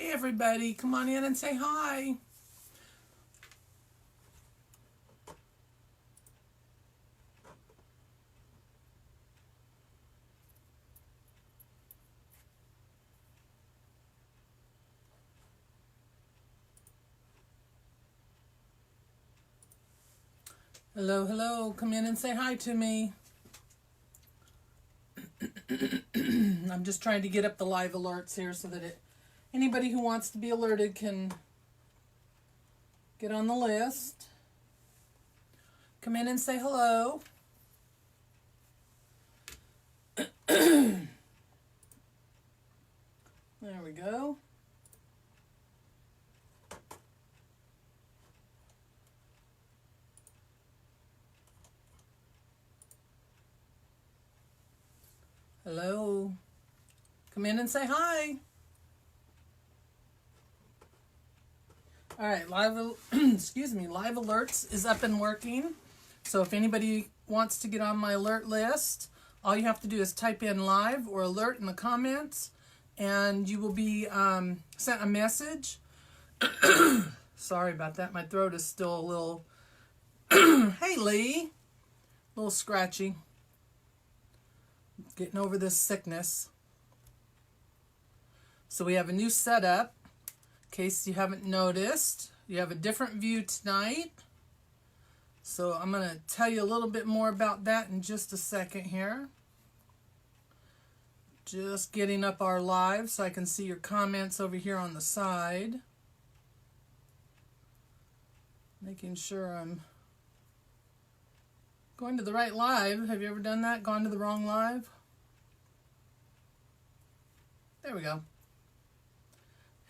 Hey everybody, come on in and say hi. Hello, hello, come in and say hi to me. I'm just trying to get up the live alerts here so that anybody who wants to be alerted can get on the list. Come in and say hello. There we go. Hello. Come in and say hi. All right, live live alerts is up and working. So if anybody wants to get on my alert list, all you have to do is type in live or alert in the comments, and you will be sent a message. Sorry about that. My throat is still a little, hey Lee, a little scratchy. Getting over this sickness. So we have a new setup. In case you haven't noticed, you have a different view tonight. So I'm going to tell you a little bit more about that in just a second here. Just getting up our live so I can see your comments over here on the side. Making sure I'm going to the right live. Have you ever done that? Gone to the wrong live? There we go.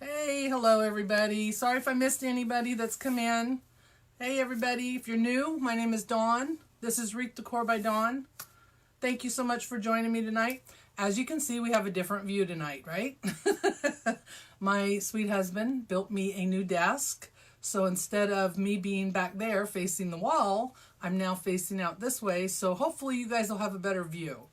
Hey, hello everybody. Sorry if I missed anybody that's come in. Hey everybody, if you're new, my name is Dawn. This is Wreath Decor by Dawn. Thank you so much for joining me tonight. As you can see, we have a different view tonight, right? My sweet husband built me a new desk. So instead of me being back there facing the wall, I'm now facing out this way. So hopefully you guys will have a better view.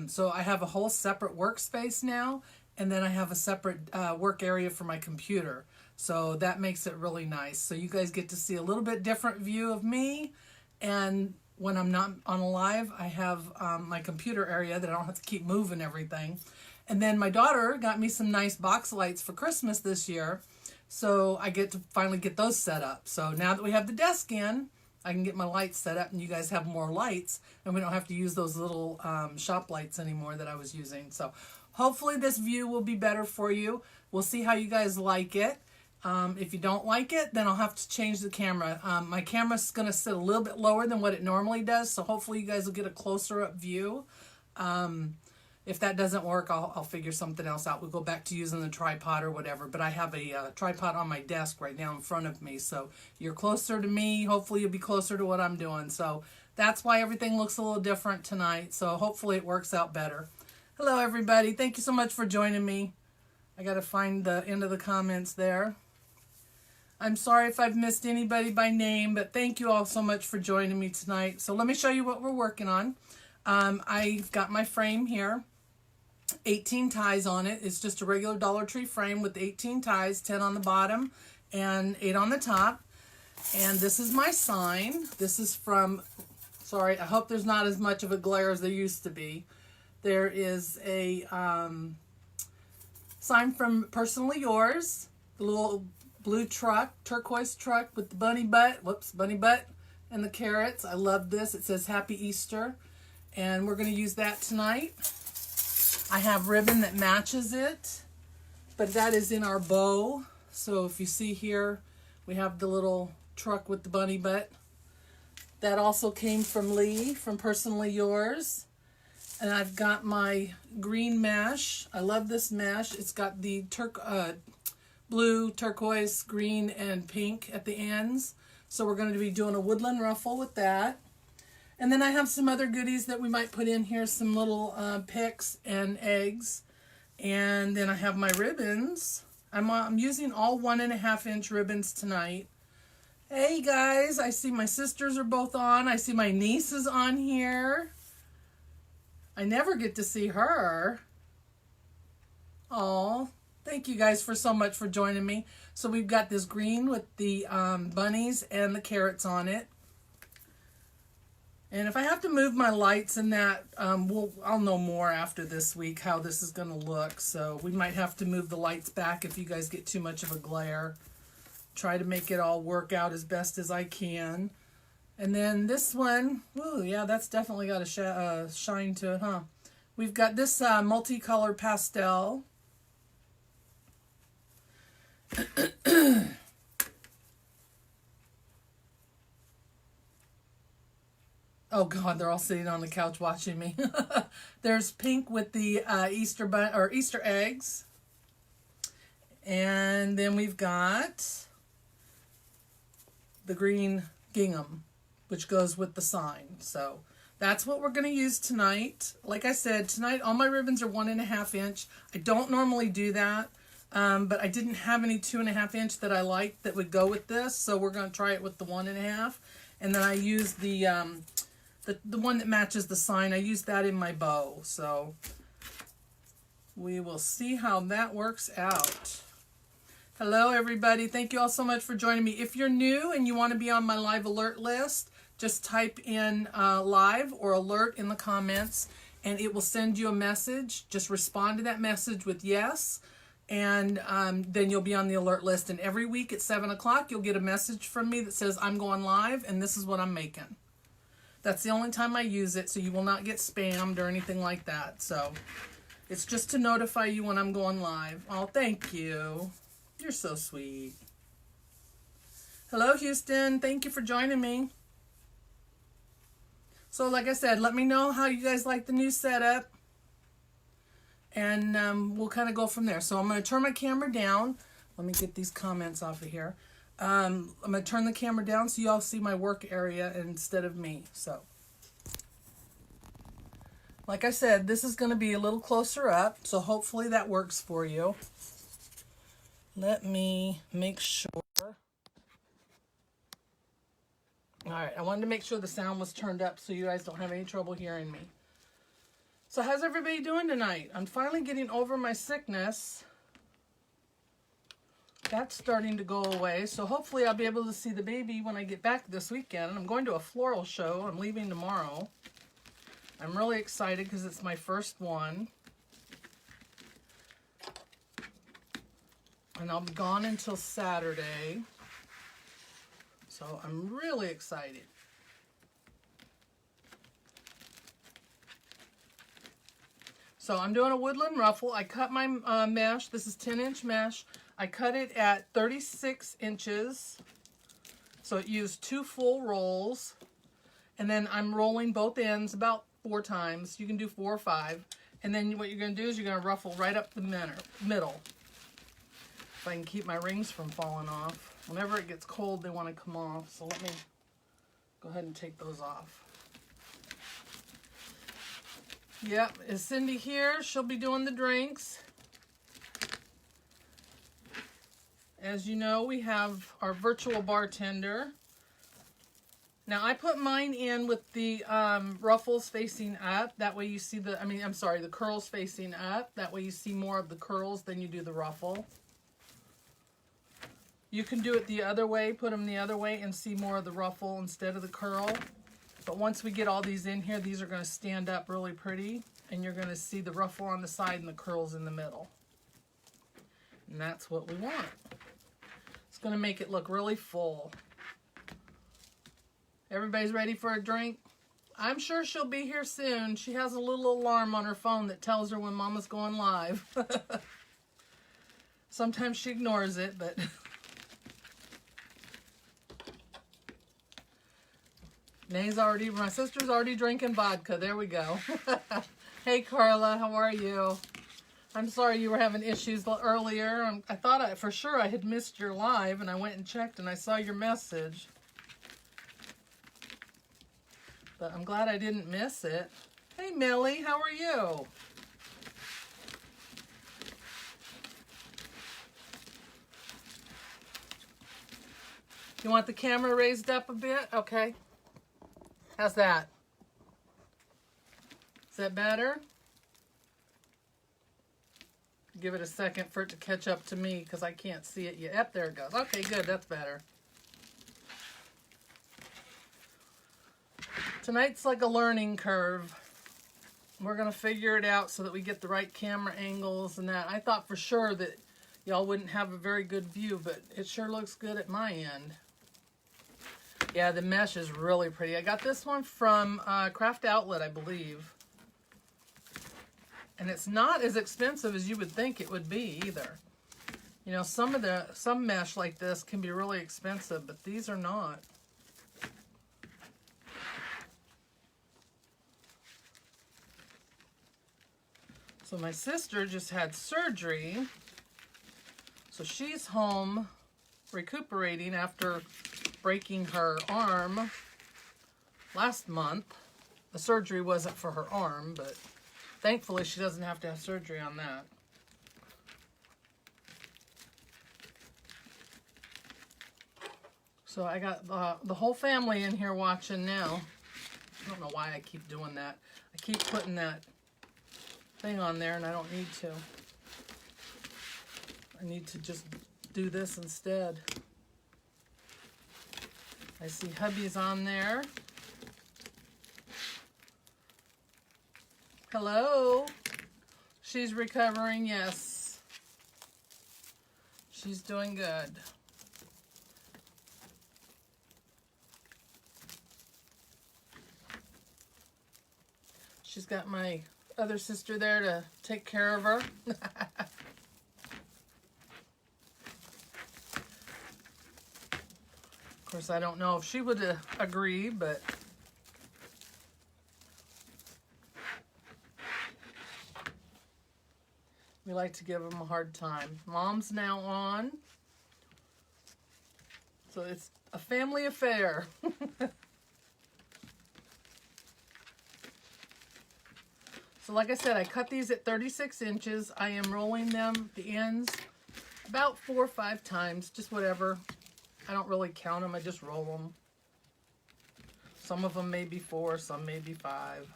So I have a whole separate workspace now, and then I have a separate work area for my computer. So that makes it really nice. So you guys get to see a little bit different view of me. And when I'm not on a live, I have my computer area that I don't have to keep moving everything. And then my daughter got me some nice box lights for Christmas this year. So I get to finally get those set up. So now that we have the desk in, I can get my lights set up and you guys have more lights. And we don't have to use those little shop lights anymore that I was using. So hopefully this view will be better for you. We'll see how you guys like it. If you don't like it, then I'll have to change the camera. My camera's going to sit a little bit lower than what it normally does, so hopefully you guys will get a closer up view. If that doesn't work, I'll figure something else out. We'll go back to using the tripod or whatever, but I have a tripod on my desk right now in front of me, so you're closer to me. Hopefully you'll be closer to what I'm doing, so that's why everything looks a little different tonight, so hopefully it works out better. Hello, everybody. Thank you so much for joining me. I got to find the end of the comments there. I'm sorry if I've missed anybody by name, but thank you all so much for joining me tonight. So let me show you what we're working on. I've got my frame here, 18 ties on it. It's just a regular Dollar Tree frame with 18 ties, 10 on the bottom and 8 on the top. And this is my sign. This is from, sorry, I hope there's not as much of a glare as there used to be. There is a sign from Personally Yours, the little blue truck, turquoise truck with the bunny butt, and the carrots. I love this. It says Happy Easter, and we're going to use that tonight. I have ribbon that matches it, but that is in our bow. So if you see here, we have the little truck with the bunny butt. That also came from Lee, from Personally Yours. And I've got my green mesh. I love this mesh. It's got the blue, turquoise, green, and pink at the ends. So we're going to be doing a woodland ruffle with that. And then I have some other goodies that we might put in here, some little picks and eggs. And then I have my ribbons. I'm using all 1.5 inch ribbons tonight. Hey guys, I see my sisters are both on. I see my niece is on here. I never get to see her. Oh, Thank you guys for so much for joining me. So we've got this green with the bunnies and the carrots on it. And if I have to move my lights in that, I'll know more after this week how this is going to look. So we might have to move the lights back if you guys get too much of a glare. Try to make it all work out as best as I can. And then this one, oh yeah, that's definitely got a shine to it, huh? We've got this multicolored pastel. Oh God, they're all sitting on the couch watching me. There's pink with the Easter eggs. And then we've got the green gingham, which goes with the sign. So that's what we're going to use tonight. Like I said, tonight all my ribbons are 1.5 inch. I don't normally do that, but I didn't have any 2.5 inch that I liked that would go with this. So we're going to try it with the 1.5. And then I use the one that matches the sign. I use that in my bow. So we will see how that works out. Hello, everybody. Thank you all so much for joining me. If you're new and you want to be on my live alert list, just type in live or alert in the comments, and it will send you a message. Just respond to that message with yes, and then you'll be on the alert list. And every week at 7 o'clock, you'll get a message from me that says, I'm going live, and this is what I'm making. That's the only time I use it, so you will not get spammed or anything like that. So it's just to notify you when I'm going live. Oh, thank you. You're so sweet. Hello, Houston. Thank you for joining me. So like I said, let me know how you guys like the new setup. And we'll kind of go from there. So I'm going to turn my camera down. Let me get these comments off of here. I'm going to turn the camera down so you all see my work area instead of me. So, like I said, this is going to be a little closer up. So hopefully that works for you. Let me make sure. All right, I wanted to make sure the sound was turned up so you guys don't have any trouble hearing me. So how's everybody doing tonight? I'm finally getting over my sickness. That's starting to go away, so hopefully I'll be able to see the baby when I get back this weekend. I'm going to a floral show. I'm leaving tomorrow. I'm really excited because it's my first one. And I'll be gone until Saturday. So I'm really excited. So I'm doing a woodland ruffle. I cut my mesh. This is 10-inch mesh. I cut it at 36 inches. So it used 2 full rolls. And then I'm rolling both ends about 4 times. You can do 4 or 5. And then what you're going to do is you're going to ruffle right up the middle. If I can keep my rings from falling off. Whenever it gets cold, they want to come off. So let me go ahead and take those off. Yep, is Cindy here? She'll be doing the drinks. As you know, we have our virtual bartender. Now, I put mine in with the ruffles facing up. That way you see the curls facing up. That way you see more of the curls than you do the ruffle. You can do it the other way, put them the other way and see more of the ruffle instead of the curl. But once we get all these in here, these are going to stand up really pretty. And you're going to see the ruffle on the side and the curls in the middle. And that's what we want. It's going to make it look really full. Everybody's ready for a drink? I'm sure she'll be here soon. She has a little alarm on her phone that tells her when Mama's going live. Sometimes she ignores it, but... my sister's already drinking vodka. There we go. Hey, Carla, how are you? I'm sorry you were having issues earlier. I thought for sure I had missed your live, and I went and checked, and I saw your message. But I'm glad I didn't miss it. Hey, Millie, how are you? You want the camera raised up a bit? Okay. How's that? Is that better? give it a second for it to catch up to me because I can't see it yet. Yep, there it goes. Okay, good. That's better. Tonight's like a learning curve. We're going to figure it out so that we get the right camera angles and that. I thought for sure that y'all wouldn't have a very good view, but it sure looks good at my end. Yeah, the mesh is really pretty. I got this one from Craft Outlet, I believe. And it's not as expensive as you would think it would be either. You know, some mesh like this can be really expensive, but these are not. So my sister just had surgery. So she's home recuperating after breaking her arm last month. The surgery wasn't for her arm, but thankfully she doesn't have to have surgery on that. So I got the whole family in here watching now. I don't know why I keep doing that. I keep putting that thing on there and I don't need to. I need to just do this instead. I see hubby's on there. Hello. She's recovering, yes. She's doing good. She's got my other sister there to take care of her. Of course, I don't know if she would agree, but we like to give them a hard time. Mom's now on, so it's a family affair. So like I said, I cut these at 36 inches. I am rolling them, the ends, about 4 or 5 times, just whatever. I don't really count them, I just roll them. Some of them may be 4, some may be 5.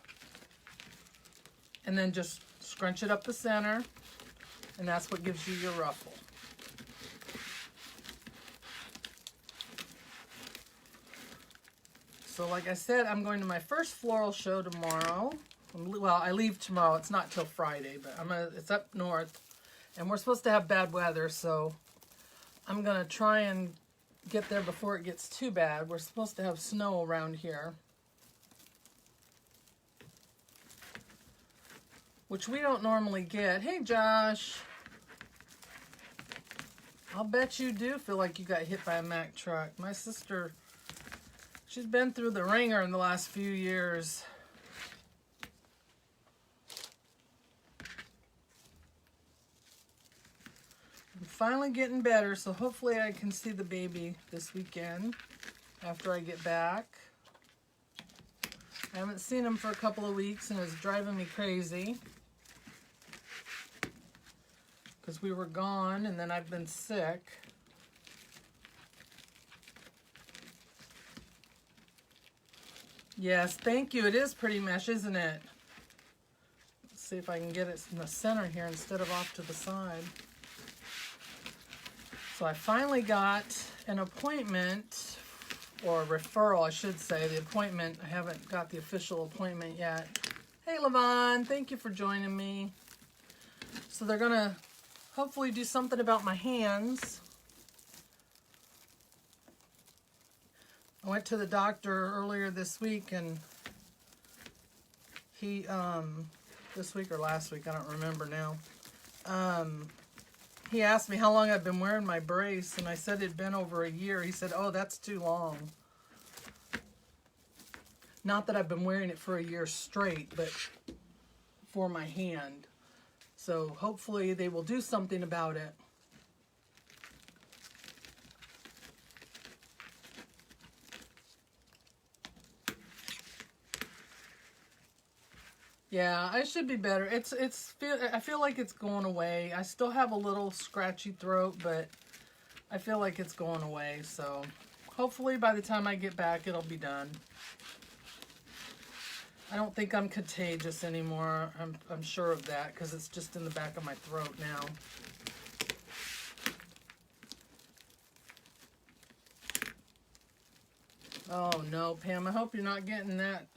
And then just scrunch it up the center, and that's what gives you your ruffle. So like I said, I'm going to my first floral show tomorrow. Well, I leave tomorrow. It's not till Friday, but it's up north, and we're supposed to have bad weather, so I'm gonna try and get there before it gets too bad. We're supposed to have snow around here, which we don't normally get. Hey, Josh. I'll bet you do feel like you got hit by a Mack truck. My sister, she's been through the ringer in the last few years. I'm finally getting better, so hopefully I can see the baby this weekend after I get back. I haven't seen him for a couple of weeks and it's driving me crazy because we were gone and then I've been sick. Yes, thank you. It is pretty mesh, isn't it? Let's see if I can get it in the center here instead of off to the side. So I finally got an appointment, or a referral, I should say. The appointment, I haven't got the official appointment yet. Hey, Levon, thank you for joining me. So they're going to hopefully do something about my hands. I went to the doctor earlier this week, and he, this week or last week, I don't remember now. He asked me how long I've been wearing my brace, and I said it'd been over a year. He said, oh, that's too long. Not that I've been wearing it for a year straight, but for my hand. So hopefully they will do something about it. Yeah, I should be better. I feel like it's going away. I still have a little scratchy throat, but I feel like it's going away. So hopefully by the time I get back, it'll be done. I don't think I'm contagious anymore. I'm sure of that because it's just in the back of my throat now. Oh no, Pam, I hope you're not getting that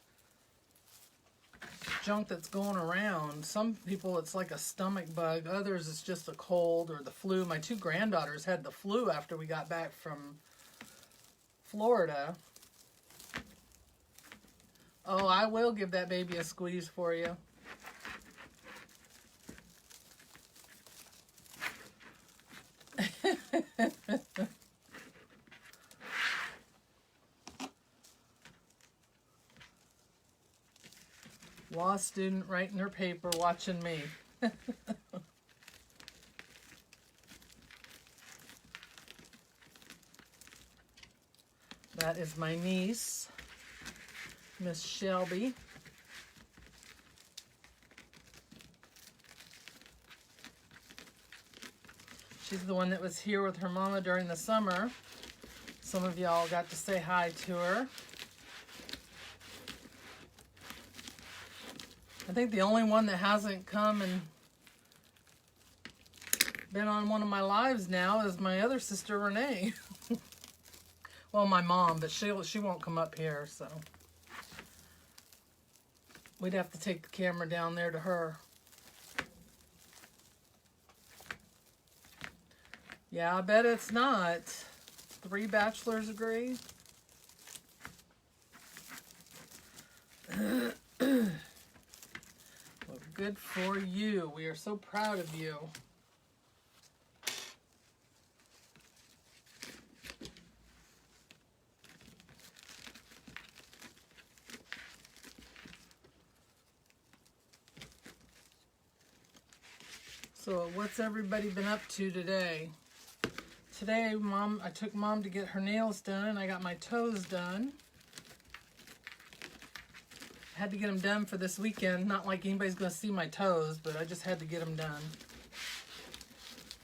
junk that's going around. Some people it's like a stomach bug, others it's just a cold or the flu. My two granddaughters had the flu after we got back from Florida. Oh, I will give that baby a squeeze for you. Law student writing her paper, watching me. That is my niece, Miss Shelby. She's the one that was here with her mama during the summer. Some of y'all got to say hi to her. I think the only one that hasn't come and been on one of my lives now is my other sister, Renee. Well, my mom, but she won't come up here, so we'd have to take the camera down there to her. Yeah, I bet it's not. 3 bachelor's degrees. Well, good for you. We are so proud of you. So what's everybody been up to today? Today, I took Mom to get her nails done, and I got my toes done. I had to get them done for this weekend. Not like anybody's going to see my toes, but I just had to get them done.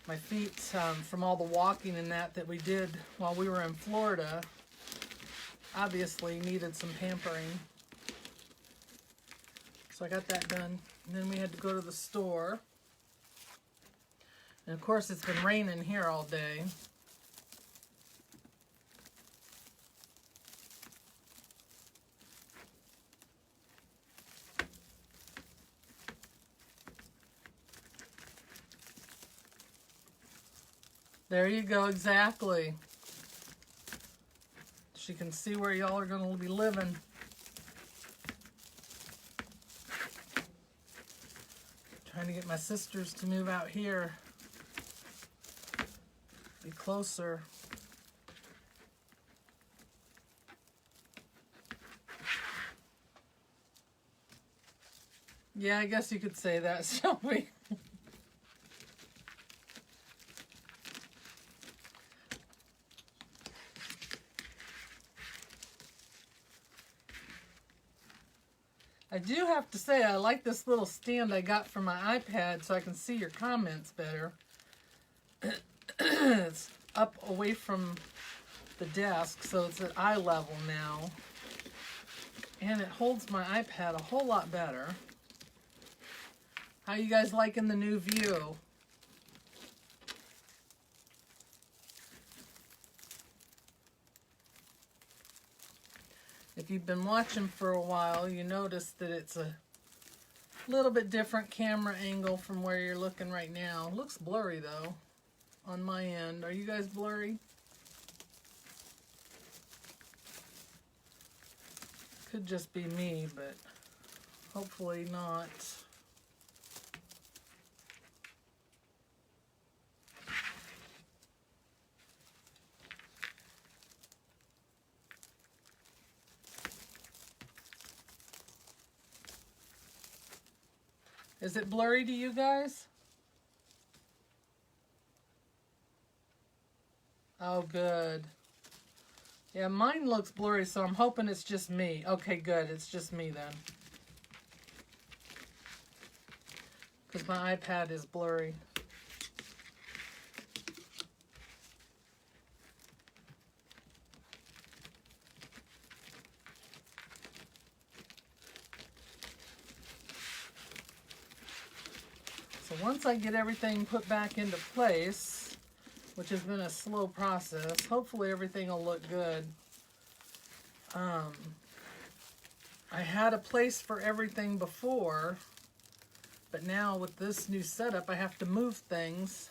My feet, from all the walking and that we did while we were in Florida, obviously needed some pampering. So I got that done. And then we had to go to the store. And of course, it's been raining here all day. There you go, exactly. She can see where y'all are going to be living. Trying to get my sisters to move out here. Be closer. Yeah, I guess you could say that, shall we? I do have to say I like this little stand I got for my iPad so I can see your comments better. It's up away from the desk, so it's at eye level now. And it holds my iPad a whole lot better. How you guys liking the new view? If you've been watching for a while, you notice that it's a little bit different camera angle from where you're looking right now. It looks blurry though on my end. Are you guys blurry? Could just be me, but hopefully not. Is it blurry to you guys? Oh, good. Yeah, mine looks blurry, so I'm hoping it's just me. Okay, good. It's just me then. Because my iPad is blurry. once I get everything put back into place, which has been a slow process, hopefully everything will look good. I had a place for everything before, but now with this new setup, I have to move things.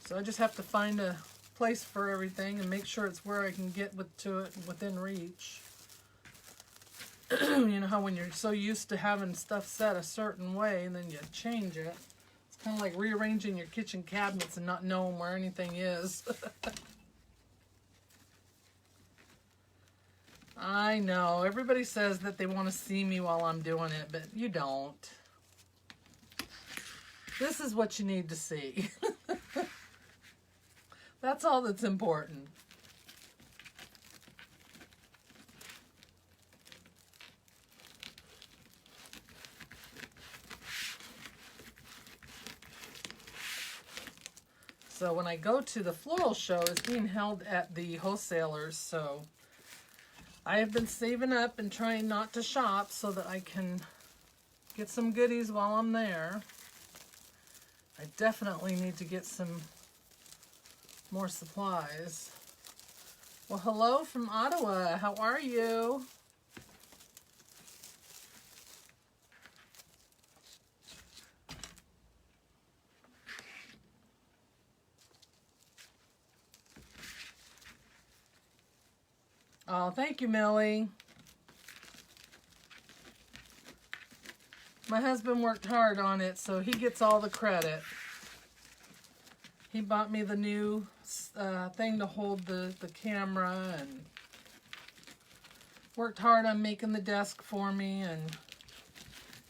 So I just have to find a place for everything and make sure it's where I can get to it within reach. You know how when you're so used to having stuff set a certain way and then you change it. It's kind of like rearranging your kitchen cabinets and not knowing where anything is. I know, everybody says that they want to see me while I'm doing it, but you don't. This is what you need to see. That's all that's important. So when I go to the floral show, it's being held at the wholesalers, so I have been saving up and trying not to shop so that I can get some goodies while I'm there. I definitely need to get some more supplies. Well, hello from Ottawa. How are you? Oh, thank you, Millie. My husband worked hard on it, so he gets all the credit. He bought me the new thing to hold the camera and worked hard on making the desk for me and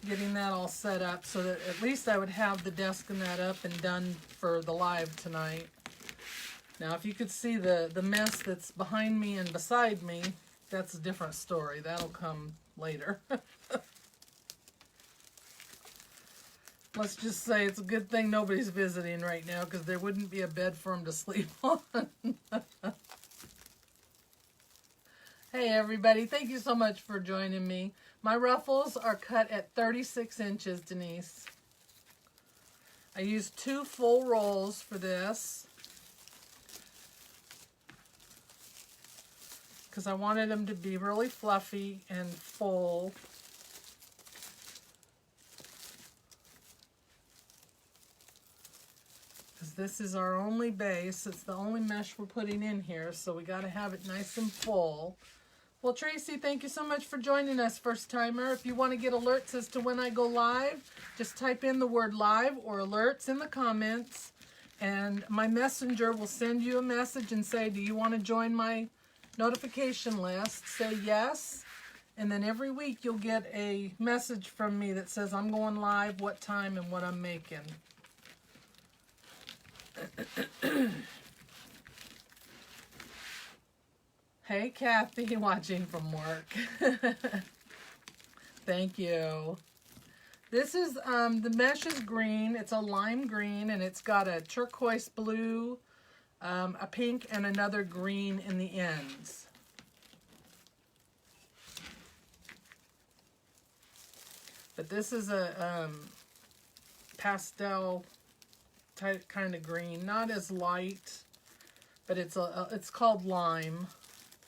getting that all set up so that at least I would have the desk and that up and done for the live tonight. Now, if you could see the mess that's behind me and beside me, that's a different story. That'll come later. Let's just say it's a good thing nobody's visiting right now because there wouldn't be a bed for them to sleep on. Hey, everybody. Thank you so much for joining me. My ruffles are cut at 36 inches, Denise. I used 2 full rolls for this because I wanted them to be really fluffy and full. Because this is our only base. It's the only mesh we're putting in here, so we got to have it nice and full. Well, Tracy, thank you so much for joining us, first timer. If you want to get alerts as to when I go live, just type in the word live or alerts in the comments, and my messenger will send you a message and say, do you want to join my notification list? Say yes, and then every week you'll get a message from me that says I'm going live, what time, and what I'm making. Hey, Kathy, watching from work. Thank you. This is, the mesh is green. It's a lime green, and it's got a turquoise blue, a pink, and another green in the ends. But this is a pastel type kind of green, not as light, but it's called lime.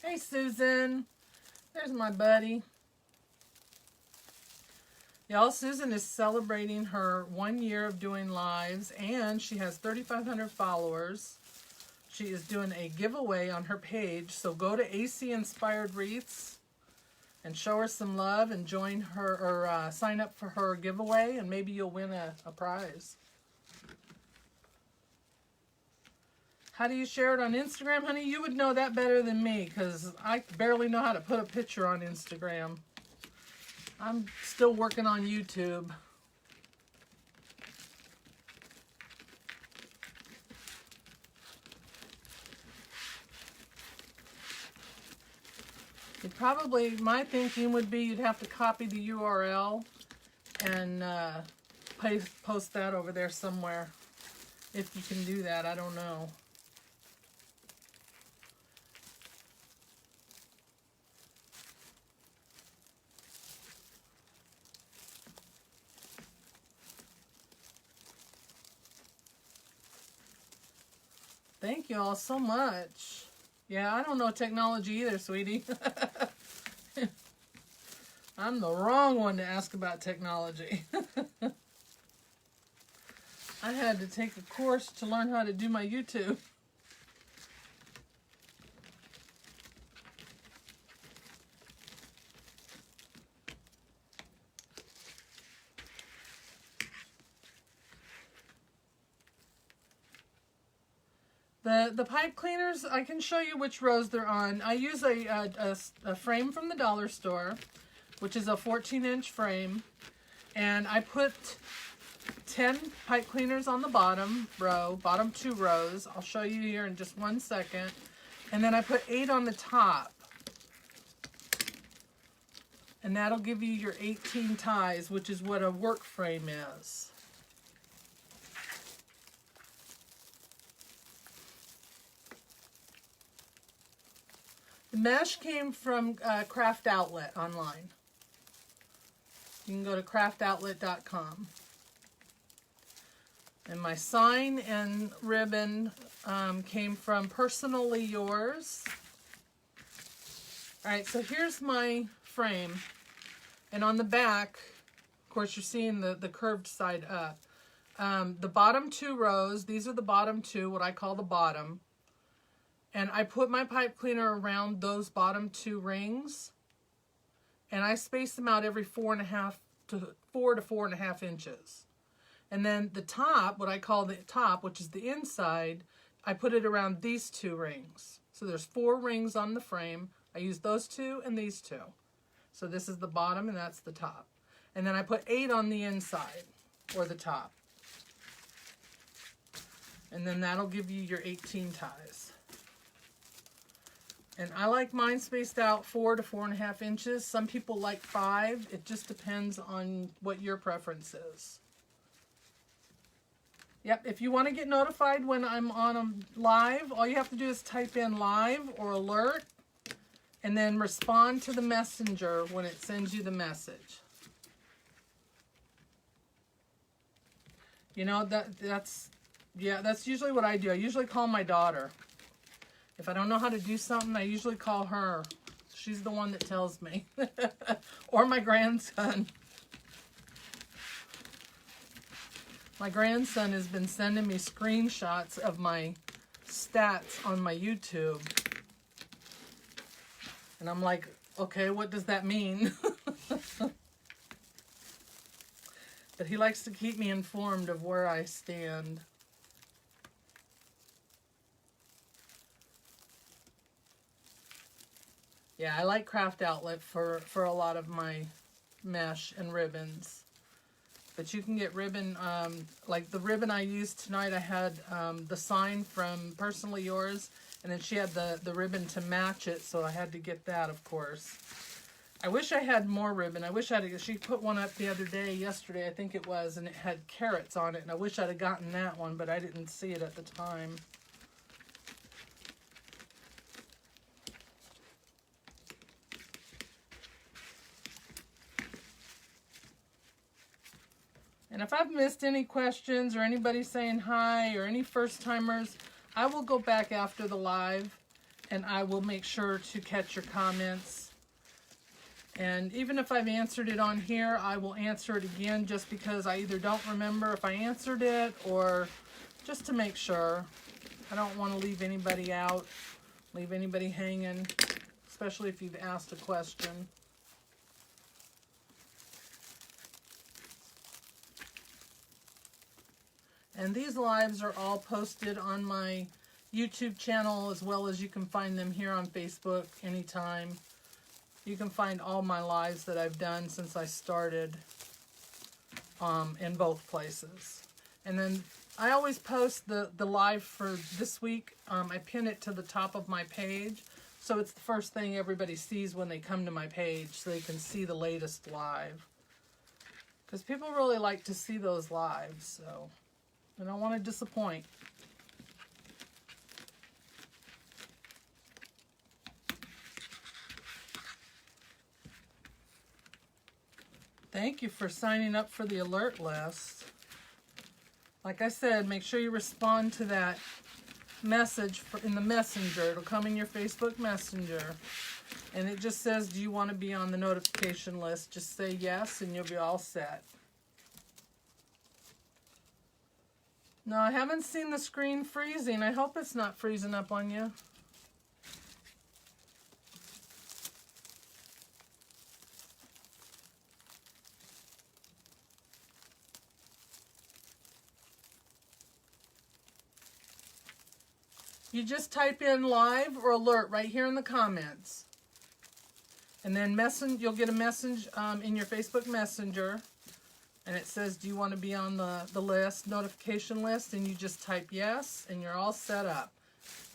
Hey, Susan. There's my buddy. Y'all, Susan is celebrating her 1 year of doing lives, and she has 3,500 followers. She is doing a giveaway on her page, so go to AC Inspired Wreaths and show her some love and join her, or sign up for her giveaway, and maybe you'll win a prize. How do you share it on Instagram, honey? You would know that better than me because I barely know how to put a picture on Instagram. I'm still working on YouTube. My thinking would be you'd have to copy the URL and post that over there somewhere. If you can do that, I don't know. Thank you all so much. Yeah, I don't know technology either, sweetie. I'm the wrong one to ask about technology. I had to take a course to learn how to do my YouTube. The pipe cleaners, I can show you which rows they're on. I use a frame from the dollar store, which is a 14-inch frame, and I put 10 pipe cleaners on the bottom row, bottom 2 rows. I'll show you here in just 1 second. And then I put 8 on the top. And that'll give you your 18 ties, which is what a work frame is. The mesh came from Craft Outlet online. You can go to craftoutlet.com. And my sign and ribbon came from Personally Yours. All right, so here's my frame. And on the back, of course, you're seeing the curved side up. The bottom 2 rows, these are the bottom 2, what I call the bottom. And I put my pipe cleaner around those bottom 2 rings. And I space them out every 4 to 4.5 inches. And then the top, what I call the top, which is the inside, I put it around these 2 rings. So there's 4 rings on the frame. I use those 2 and these 2. So this is the bottom and that's the top. And then I put 8 on the inside, or the top. And then that'll give you your 18 ties. And I like mine spaced out 4 to 4.5 inches. Some people like 5. It just depends on what your preference is. Yep, if you want to get notified when I'm on a live, all you have to do is type in live or alert and then respond to the messenger when it sends you the message. You know, that's usually what I do. I usually call my daughter. If I don't know how to do something, I usually call her. She's the one that tells me. Or my grandson. My grandson has been sending me screenshots of my stats on my YouTube. And I'm like, okay, what does that mean? But he likes to keep me informed of where I stand. Yeah, I like Craft Outlet for a lot of my mesh and ribbons. But you can get ribbon, like the ribbon I used tonight, I had the sign from Personally Yours, and then she had the ribbon to match it, so I had to get that, of course. I wish I had more ribbon. I wish she put one up the other day, yesterday I think it was, and it had carrots on it, and I wish I'd have gotten that one, but I didn't see it at the time. And if I've missed any questions or anybody saying hi or any first timers, I will go back after the live and I will make sure to catch your comments. And even if I've answered it on here, I will answer it again just because I either don't remember if I answered it or just to make sure. I don't want to leave anybody out, leave anybody hanging, especially if you've asked a question. And these lives are all posted on my YouTube channel, as well as you can find them here on Facebook anytime. You can find all my lives that I've done since I started in both places. And then I always post the live for this week. I pin it to the top of my page, so it's the first thing everybody sees when they come to my page, so they can see the latest live. Because people really like to see those lives, so I don't want to disappoint. Thank you for signing up for the alert list. Like I said, make sure you respond to that message in the messenger. It'll come in your Facebook Messenger. And it just says, do you want to be on the notification list? Just say yes and you'll be all set. No, I haven't seen the screen freezing. I hope it's not freezing up on you. You just type in live or alert right here in the comments. And then you'll get a message in your Facebook Messenger. And it says, do you want to be on the list, notification list? And you just type yes, and you're all set up.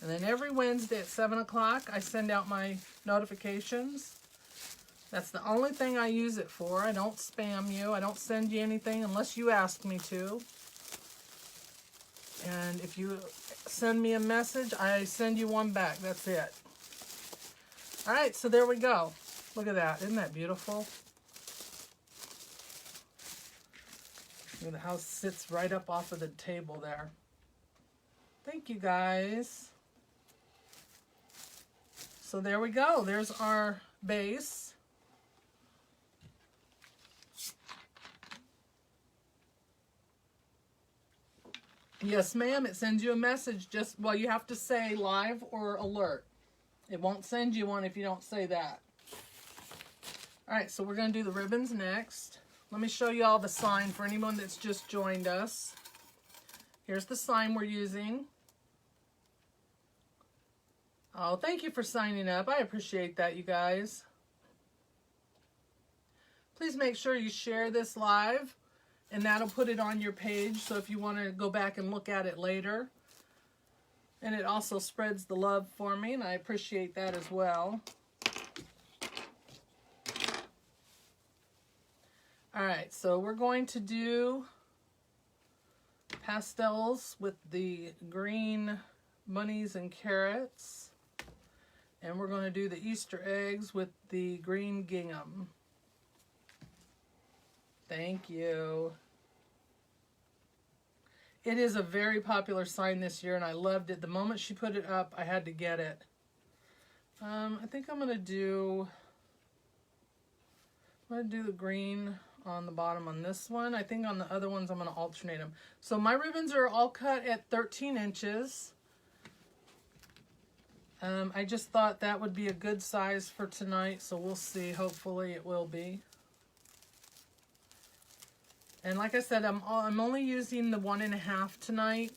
And then every Wednesday at 7 o'clock, I send out my notifications. That's the only thing I use it for. I don't spam you. I don't send you anything unless you ask me to. And if you send me a message, I send you one back. That's it. All right, so there we go. Look at that. Isn't that beautiful? The house sits right up off of the table there. Thank you, guys. So there we go. There's our base. Yes, ma'am. It sends you a message. Well, you have to say live or alert. It won't send you one if you don't say that. All right, so we're going to do the ribbons next. Let me show you all the sign for anyone that's just joined us. Here's the sign we're using. Oh, thank you for signing up. I appreciate that, you guys. Please make sure you share this live, and that'll put it on your page, so if you want to go back and look at it later. And it also spreads the love for me, and I appreciate that as well. All right, so we're going to do pastels with the green bunnies and carrots. And we're going to do the Easter eggs with the green gingham. Thank you. It is a very popular sign this year, and I loved it. The moment she put it up, I had to get it. I think I'm going to do the green on the bottom on this one. I think on the other ones I'm going to alternate them. So my ribbons are all cut at 13 inches. I just thought that would be a good size for tonight, so we'll see. Hopefully it will be. And like I said, I'm only using the 1.5 tonight.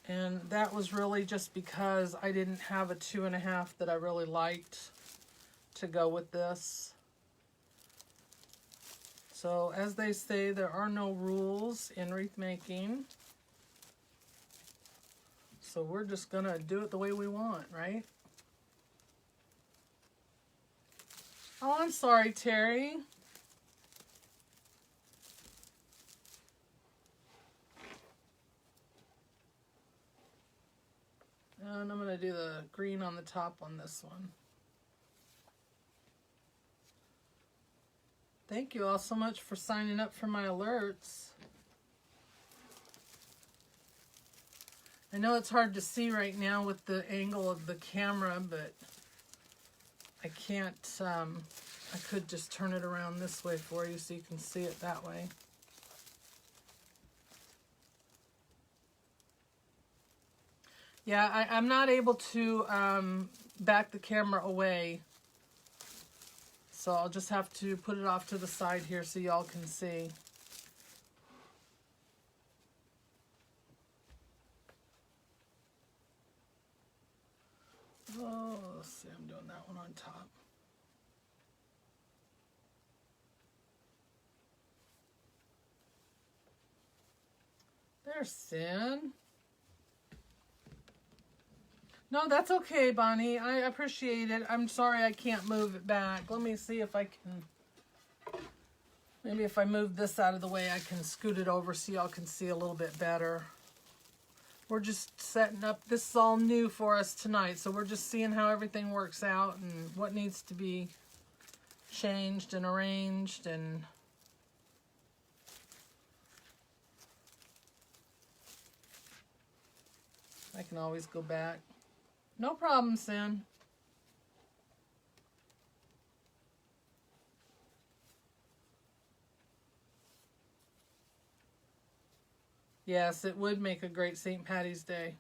And that was really just because I didn't have a 2.5 that I really liked to go with this. So as they say, there are no rules in wreath making. So we're just gonna do it the way we want, right? Oh, I'm sorry, Terry. And I'm gonna do the green on the top on this one. Thank you all so much for signing up for my alerts. I know it's hard to see right now with the angle of the camera, but I can't, I could just turn it around this way for you so you can see it that way. Yeah, I'm not able to back the camera away. So I'll just have to put it off to the side here so y'all can see. Oh, let's see, I'm doing that one on top. There's Sin. No, that's okay, Bonnie. I appreciate it. I'm sorry I can't move it back. Let me see if I can... Maybe if I move this out of the way, I can scoot it over so y'all can see a little bit better. We're just setting up... This is all new for us tonight, so we're just seeing how everything works out and what needs to be changed and arranged and... can always go back. No problem, Sin. Yes, it would make a great St. Patty's Day.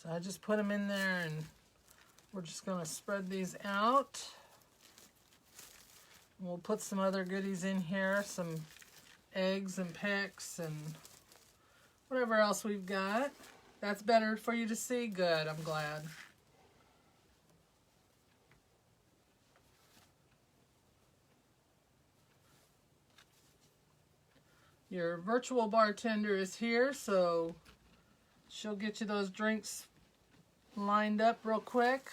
So I just put them in there, and we're just going to spread these out. We'll put some other goodies in here, some eggs and picks and whatever else we've got. That's better for you to see? Good, I'm glad. Your virtual bartender is here, so she'll get you those drinks lined up real quick.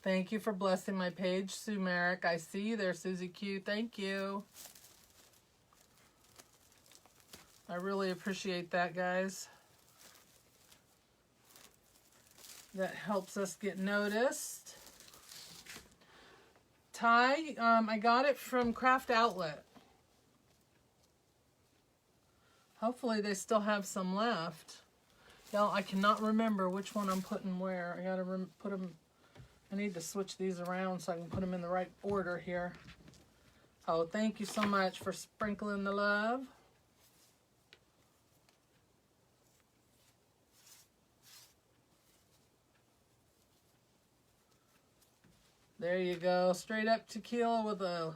Thank you for blessing my page, Sue Merrick. I see you there, Susie Q. Thank you. I really appreciate that, guys. That helps us get noticed. Ty, I got it from Craft Outlet. Hopefully they still have some left. Y'all, I cannot remember which one I'm putting where. I gotta put them. I need to switch these around so I can put them in the right order here. Oh, thank you so much for sprinkling the love. There you go. Straight up tequila with a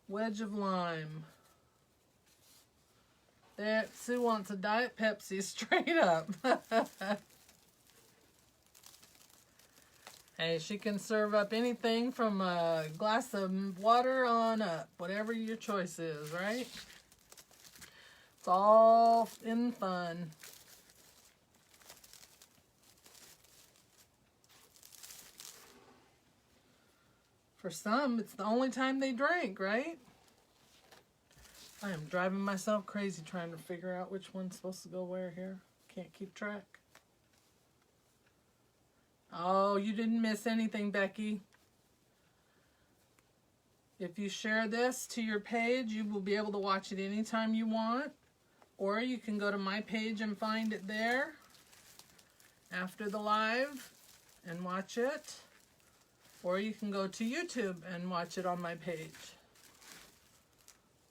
wedge of lime. There, Sue wants a Diet Pepsi straight up. Hey, she can serve up anything from a glass of water on up. Whatever your choice is, right? It's all in fun. For some, it's the only time they drink, right? I am driving myself crazy trying to figure out which one's supposed to go where here. Can't keep track. Oh, you didn't miss anything, Becky. If you share this to your page, you will be able to watch it anytime you want. Or you can go to my page and find it there after the live and watch it. Or you can go to YouTube and watch it on my page.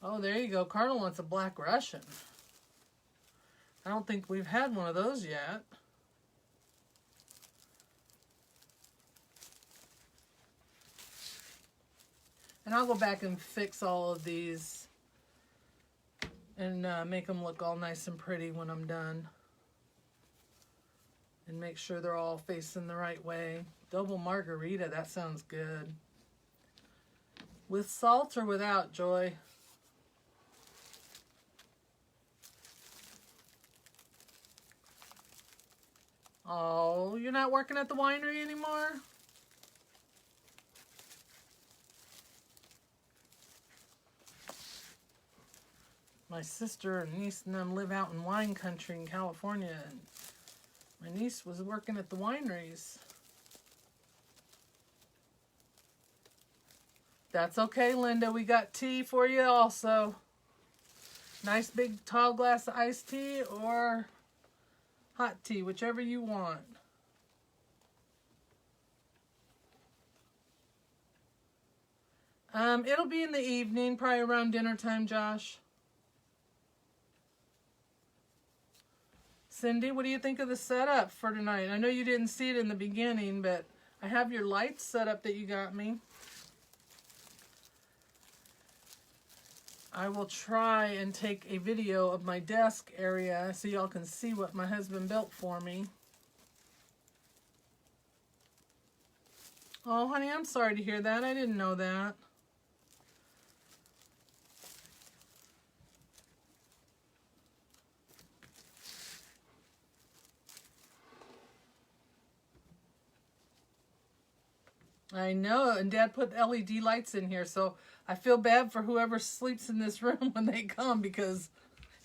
Oh, there you go. Carnal wants a Black Russian. I don't think we've had one of those yet. And I'll go back and fix all of these and make them look all nice and pretty when I'm done. And make sure they're all facing the right way. Double margarita, that sounds good. With salt or without, Joy? Oh, you're not working at the winery anymore? My sister and niece and them live out in wine country in California, and my niece was working at the wineries. That's okay, Linda. We got tea for you also. Nice big tall glass of iced tea or hot tea, whichever you want. It'll be in the evening, probably around dinner time, Josh. Cindy, what do you think of the setup for tonight? I know you didn't see it in the beginning, but I have your lights set up that you got me. I will try and take a video of my desk area so y'all can see what my husband built for me. Oh, honey, I'm sorry to hear that. I didn't know that. I know, and Dad put LED lights in here, so I feel bad for whoever sleeps in this room when they come, because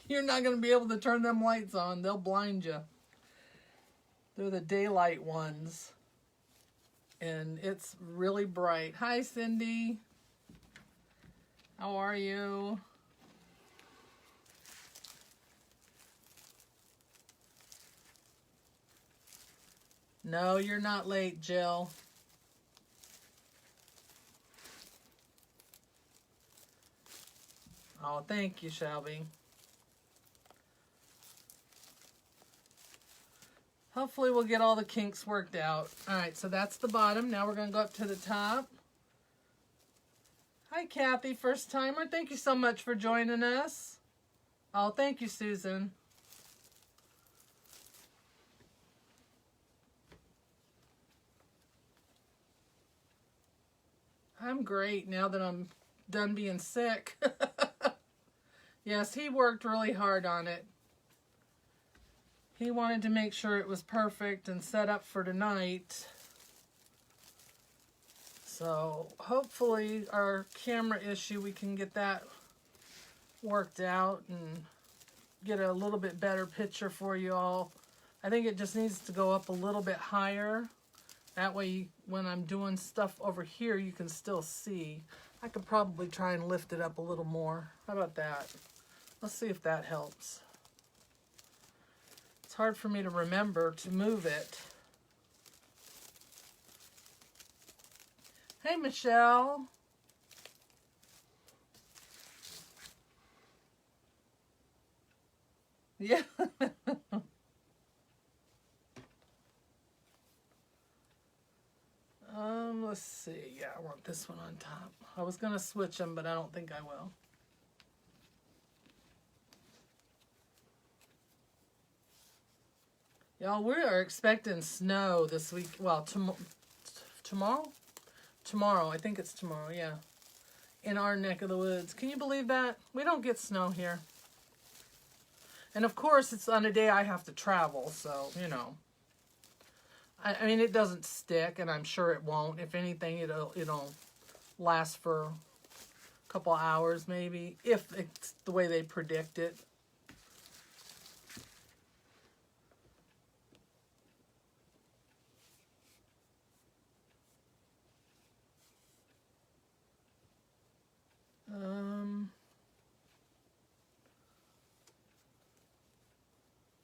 you're not going to be able to turn them lights on. They'll blind you. They're the daylight ones. And it's really bright. Hi, Cindy. How are you? No, you're not late, Jill. Oh, thank you, Shelby. Hopefully we'll get all the kinks worked out. All right, so that's the bottom. Now we're going to go up to the top. Hi, Kathy, first timer. Thank you so much for joining us. Oh, thank you, Susan. I'm great now that I'm done being sick. Yes, he worked really hard on it. He wanted to make sure it was perfect and set up for tonight. So hopefully our camera issue, we can get that worked out and get a little bit better picture for you all. I think it just needs to go up a little bit higher. That way when I'm doing stuff over here, you can still see. I could probably try and lift it up a little more. How about that? Let's see if that helps. It's hard for me to remember to move it. Hey, Michelle. Yeah. Let's see. Yeah, I want this one on top. I was going to switch them, but I don't think I will. Y'all, we are expecting snow this week. Well, tomorrow? Tomorrow. I think it's tomorrow, yeah. In our neck of the woods. Can you believe that? We don't get snow here. And of course, it's on a day I have to travel, so, you know. I mean, it doesn't stick, and I'm sure it won't. If anything, it'll last for a couple hours, maybe, if it's the way they predict it.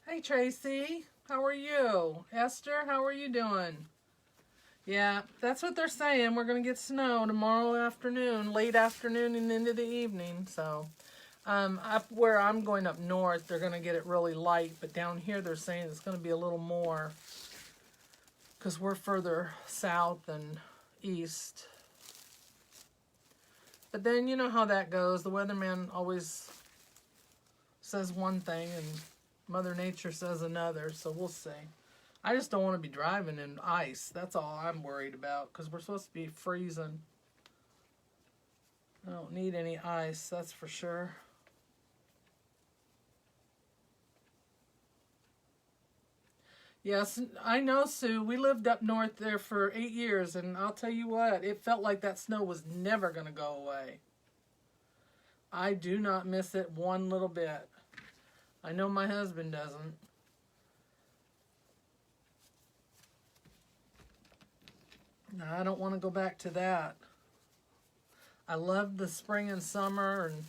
Hey, Tracy. How are you? Esther, how are you doing? Yeah, that's what they're saying. We're going to get snow tomorrow afternoon, late afternoon and into the evening. So, up where I'm going up north, they're going to get it really light. But down here, they're saying it's going to be a little more because we're further south and east. But then you know how that goes. The weatherman always says one thing and Mother Nature says another, so we'll see. I just don't want to be driving in ice. That's all I'm worried about, because we're supposed to be freezing. I don't need any ice, that's for sure. Yes, I know, Sue. We lived up north there for 8 years, and I'll tell you what, it felt like that snow was never going to go away. I do not miss it one little bit. I know my husband doesn't. No, I don't want to go back to that. I loved the spring and summer and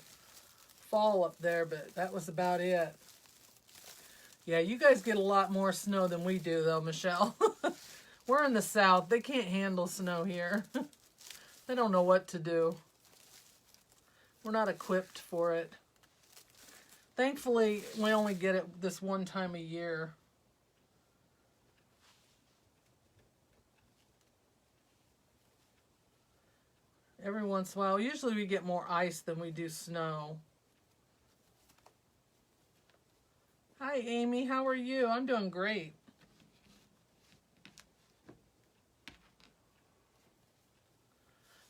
fall up there, but that was about it. Yeah, you guys get a lot more snow than we do, though, Michelle. We're in the south. They can't handle snow here. They don't know what to do. We're not equipped for it. Thankfully, we only get it this one time a year. Every once in a while. Usually we get more ice than we do snow. Hi, Amy. How are you? I'm doing great.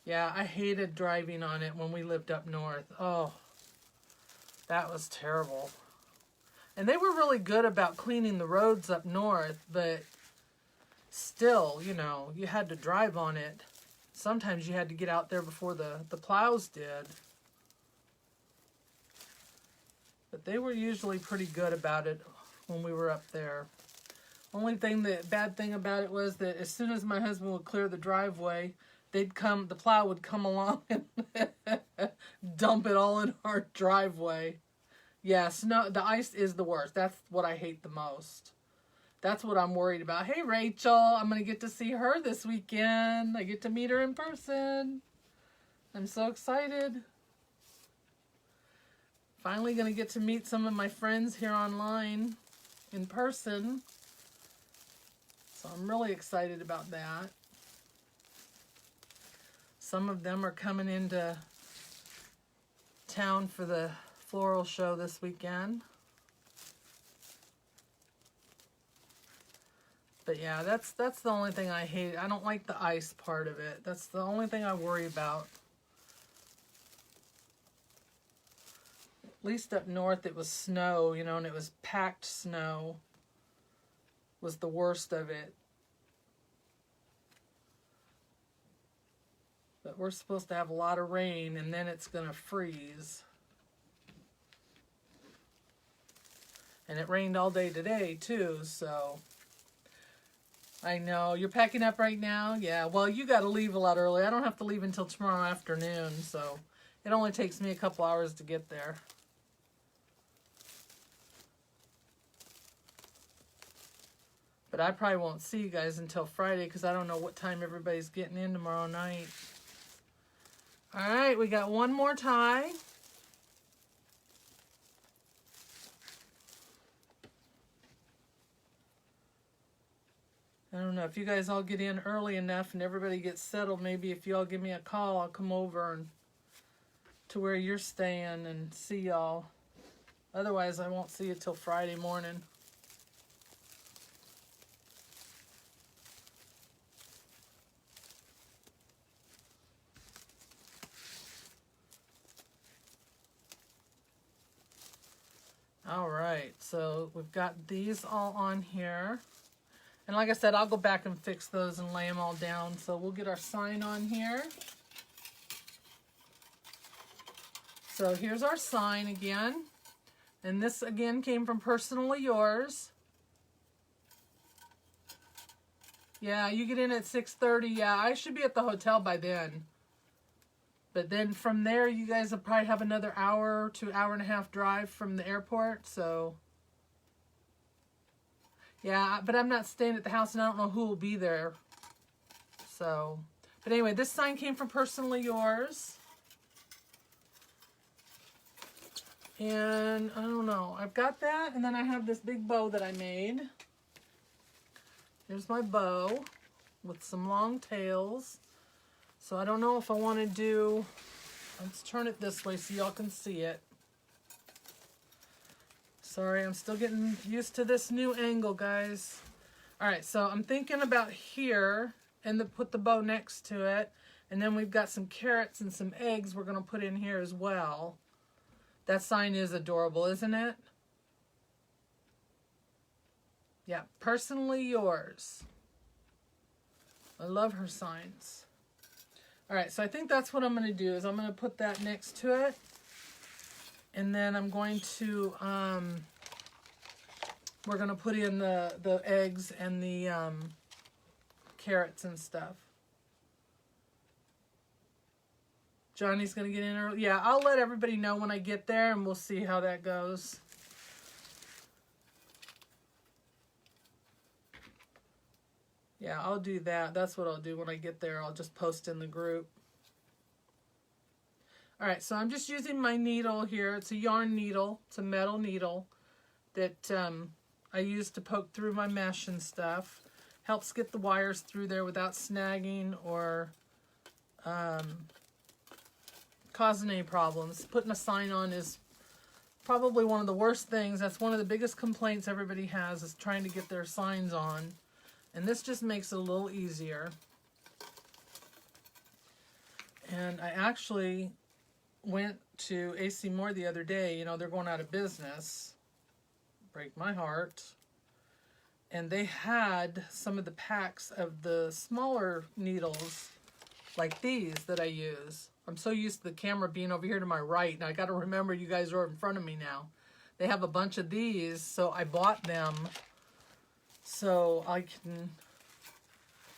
Yeah, I hated driving on it when we lived up north. Oh. That was terrible. And they were really good about cleaning the roads up north, but still, you know, you had to drive on it. sometimes you had to get out there before the plows did. But they were usually pretty good about it when we were up there. Only thing, the bad thing about it was that as soon as my husband would clear the driveway, the plow would come along and dump it all in our driveway. Yeah, snow, the ice is the worst. That's what I hate the most. That's what I'm worried about. Hey, Rachel, I'm going to get to see her this weekend. I get to meet her in person. I'm so excited. Finally going to get to meet some of my friends here online in person. So I'm really excited about that. Some of them are coming into town for the floral show this weekend. But yeah, that's the only thing I hate. I don't like the ice part of it. That's the only thing I worry about. At least up north it was snow, you know, and it was packed snow was the worst of it. But we're supposed to have a lot of rain and then it's going to freeze. And it rained all day today too, so I know. You're packing up right now? Yeah, well, you got to leave a lot early. I don't have to leave until tomorrow afternoon, so it only takes me a couple hours to get there. But I probably won't see you guys until Friday because I don't know what time everybody's getting in tomorrow night. All right, we got one more tie. I don't know if you guys all get in early enough and everybody gets settled. Maybe if you all give me a call, I'll come over and to where you're staying and see y'all. Otherwise, I won't see you till Friday morning. All right, so we've got these all on here. And like I said, I'll go back and fix those and lay them all down. So we'll get our sign on here. So here's our sign again. And this again came from Personally Yours. Yeah, you get in at 6:30. Yeah, I should be at the hotel by then. But then from there, you guys will probably have another hour to hour and a half drive from the airport. So yeah, but I'm not staying at the house and I don't know who will be there. So, but anyway, this sign came from Personally Yours. And I don't know, I've got that. And then I have this big bow that I made. Here's my bow with some long tails. So I don't know if I want to do, let's turn it this way so y'all can see it. Sorry, I'm still getting used to this new angle, guys. All right, so I'm thinking about here and put the bow next to it. And then we've got some carrots and some eggs we're going to put in here as well. That sign is adorable, isn't it? Yeah, Personally Yours. I love her signs. All right, so I think that's what I'm going to do is I'm going to put that next to it. And then I'm going to, we're going to put in the eggs and the carrots and stuff. Johnny's going to get in early. Yeah, I'll let everybody know when I get there and we'll see how that goes. Yeah, I'll do that. That's what I'll do when I get there. I'll just post in the group. All right, so I'm just using my needle here. It's a yarn needle. It's a metal needle that I use to poke through my mesh and stuff. Helps get the wires through there without snagging or causing any problems. Putting a sign on is probably one of the worst things. That's one of the biggest complaints everybody has is trying to get their signs on. And this just makes it a little easier. And I actually went to AC Moore the other day. You know, they're going out of business. Break my heart. And they had some of the packs of the smaller needles like these that I use. I'm so used to the camera being over here to my right, and I got to remember you guys are in front of me now. They have a bunch of these, so I bought them so I can,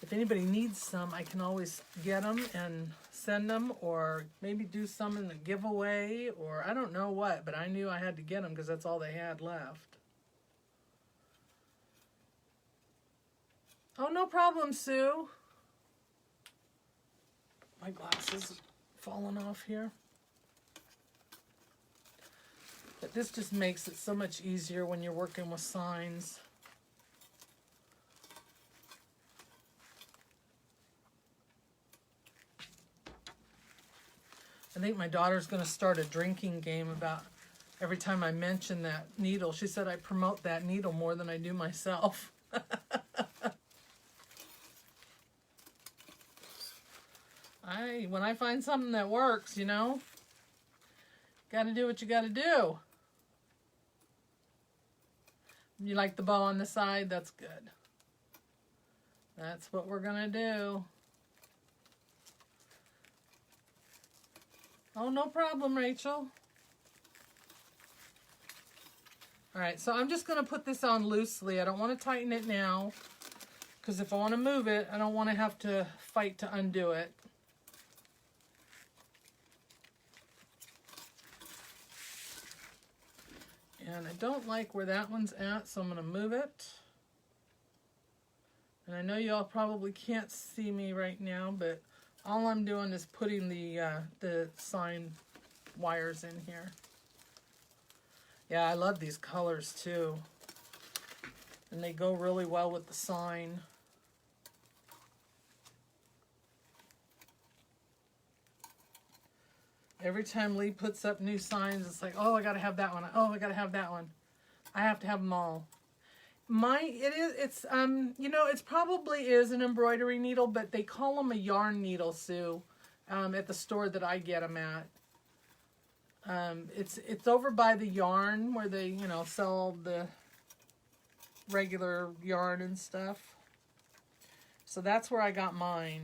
if anybody needs some, I can always get them and send them, or maybe do some in a giveaway, or I don't know what, but I knew I had to get them because that's all they had left. Oh, no problem, Sue. My glasses falling off here. But this just makes it so much easier when you're working with signs. I think my daughter's going to start a drinking game about every time I mention that needle. She said I promote that needle more than I do myself. When I find something that works, you know, got to do what you got to do. You like the bow on the side? That's good. That's what we're going to do. Oh, no problem, Rachel. All right, so I'm just going to put this on loosely. I don't want to tighten it now, because if I want to move it, I don't want to have to fight to undo it. And I don't like where that one's at, so I'm going to move it. And I know y'all probably can't see me right now, but all I'm doing is putting the sign wires in here. Yeah, I love these colors too. And they go really well with the sign. Every time Lee puts up new signs, it's like, oh, I gotta have that one. Oh, I gotta have that one. I have to have them all. It's probably is an embroidery needle, but they call them a yarn needle, Sue, at the store that I get them at. It's over by the yarn where they, you know, sell the regular yarn and stuff. So that's where I got mine.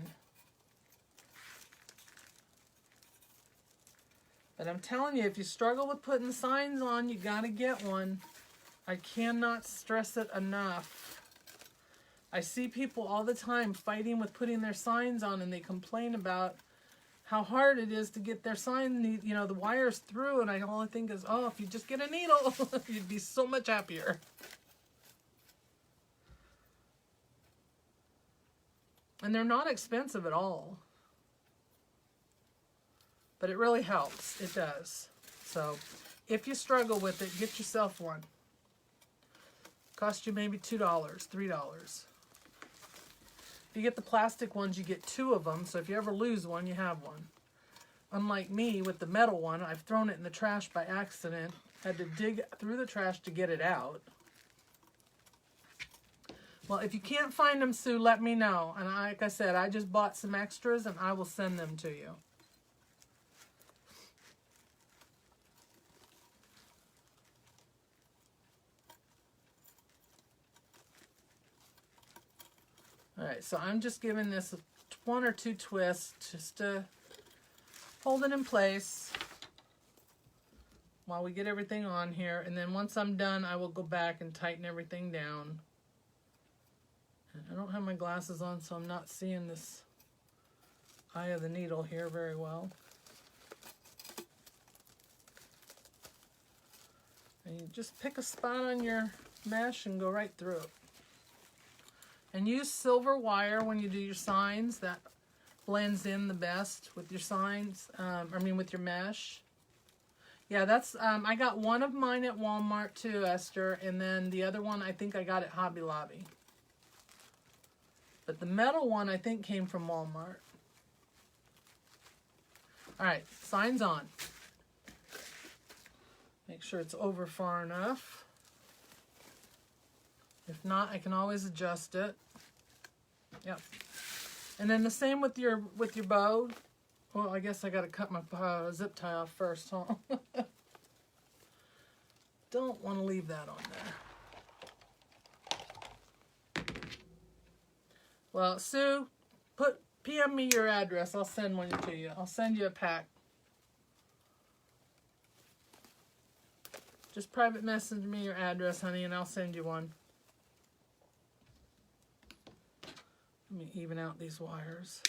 But I'm telling you, if you struggle with putting the signs on, you gotta get one. I cannot stress it enough. I see people all the time fighting with putting their signs on, and they complain about how hard it is to get their sign, you know, the wires through, and all I think is, oh, if you just get a needle, you'd be so much happier. And they're not expensive at all. But it really helps. It does. So if you struggle with it, get yourself one. Cost you maybe $2, $3. If you get the plastic ones, you get 2 of them. So if you ever lose one, you have one. Unlike me with the metal one, I've thrown it in the trash by accident. Had to dig through the trash to get it out. Well, if you can't find them, Sue, let me know. And like I said, I just bought some extras, and I will send them to you. All right, so I'm just giving this 1 or 2 twists just to hold it in place while we get everything on here. And then once I'm done, I will go back and tighten everything down. And I don't have my glasses on, so I'm not seeing this eye of the needle here very well. And you just pick a spot on your mesh and go right through it. And use silver wire when you do your signs. That blends in the best with your signs. With your mesh. Yeah, that's, I got one of mine at Walmart too, Esther. And then the other one, I think I got at Hobby Lobby. But the metal one, I think, came from Walmart. All right, signs on. Make sure it's over far enough. If not, I can always adjust it. Yep. And then the same with your bow. Well, I guess I got to cut my zip tie off first, huh? Don't want to leave that on there. Well, Sue, put PM me your address. I'll send one to you. I'll send you a pack. Just private message me your address, honey, and I'll send you one. Let me even out these wires.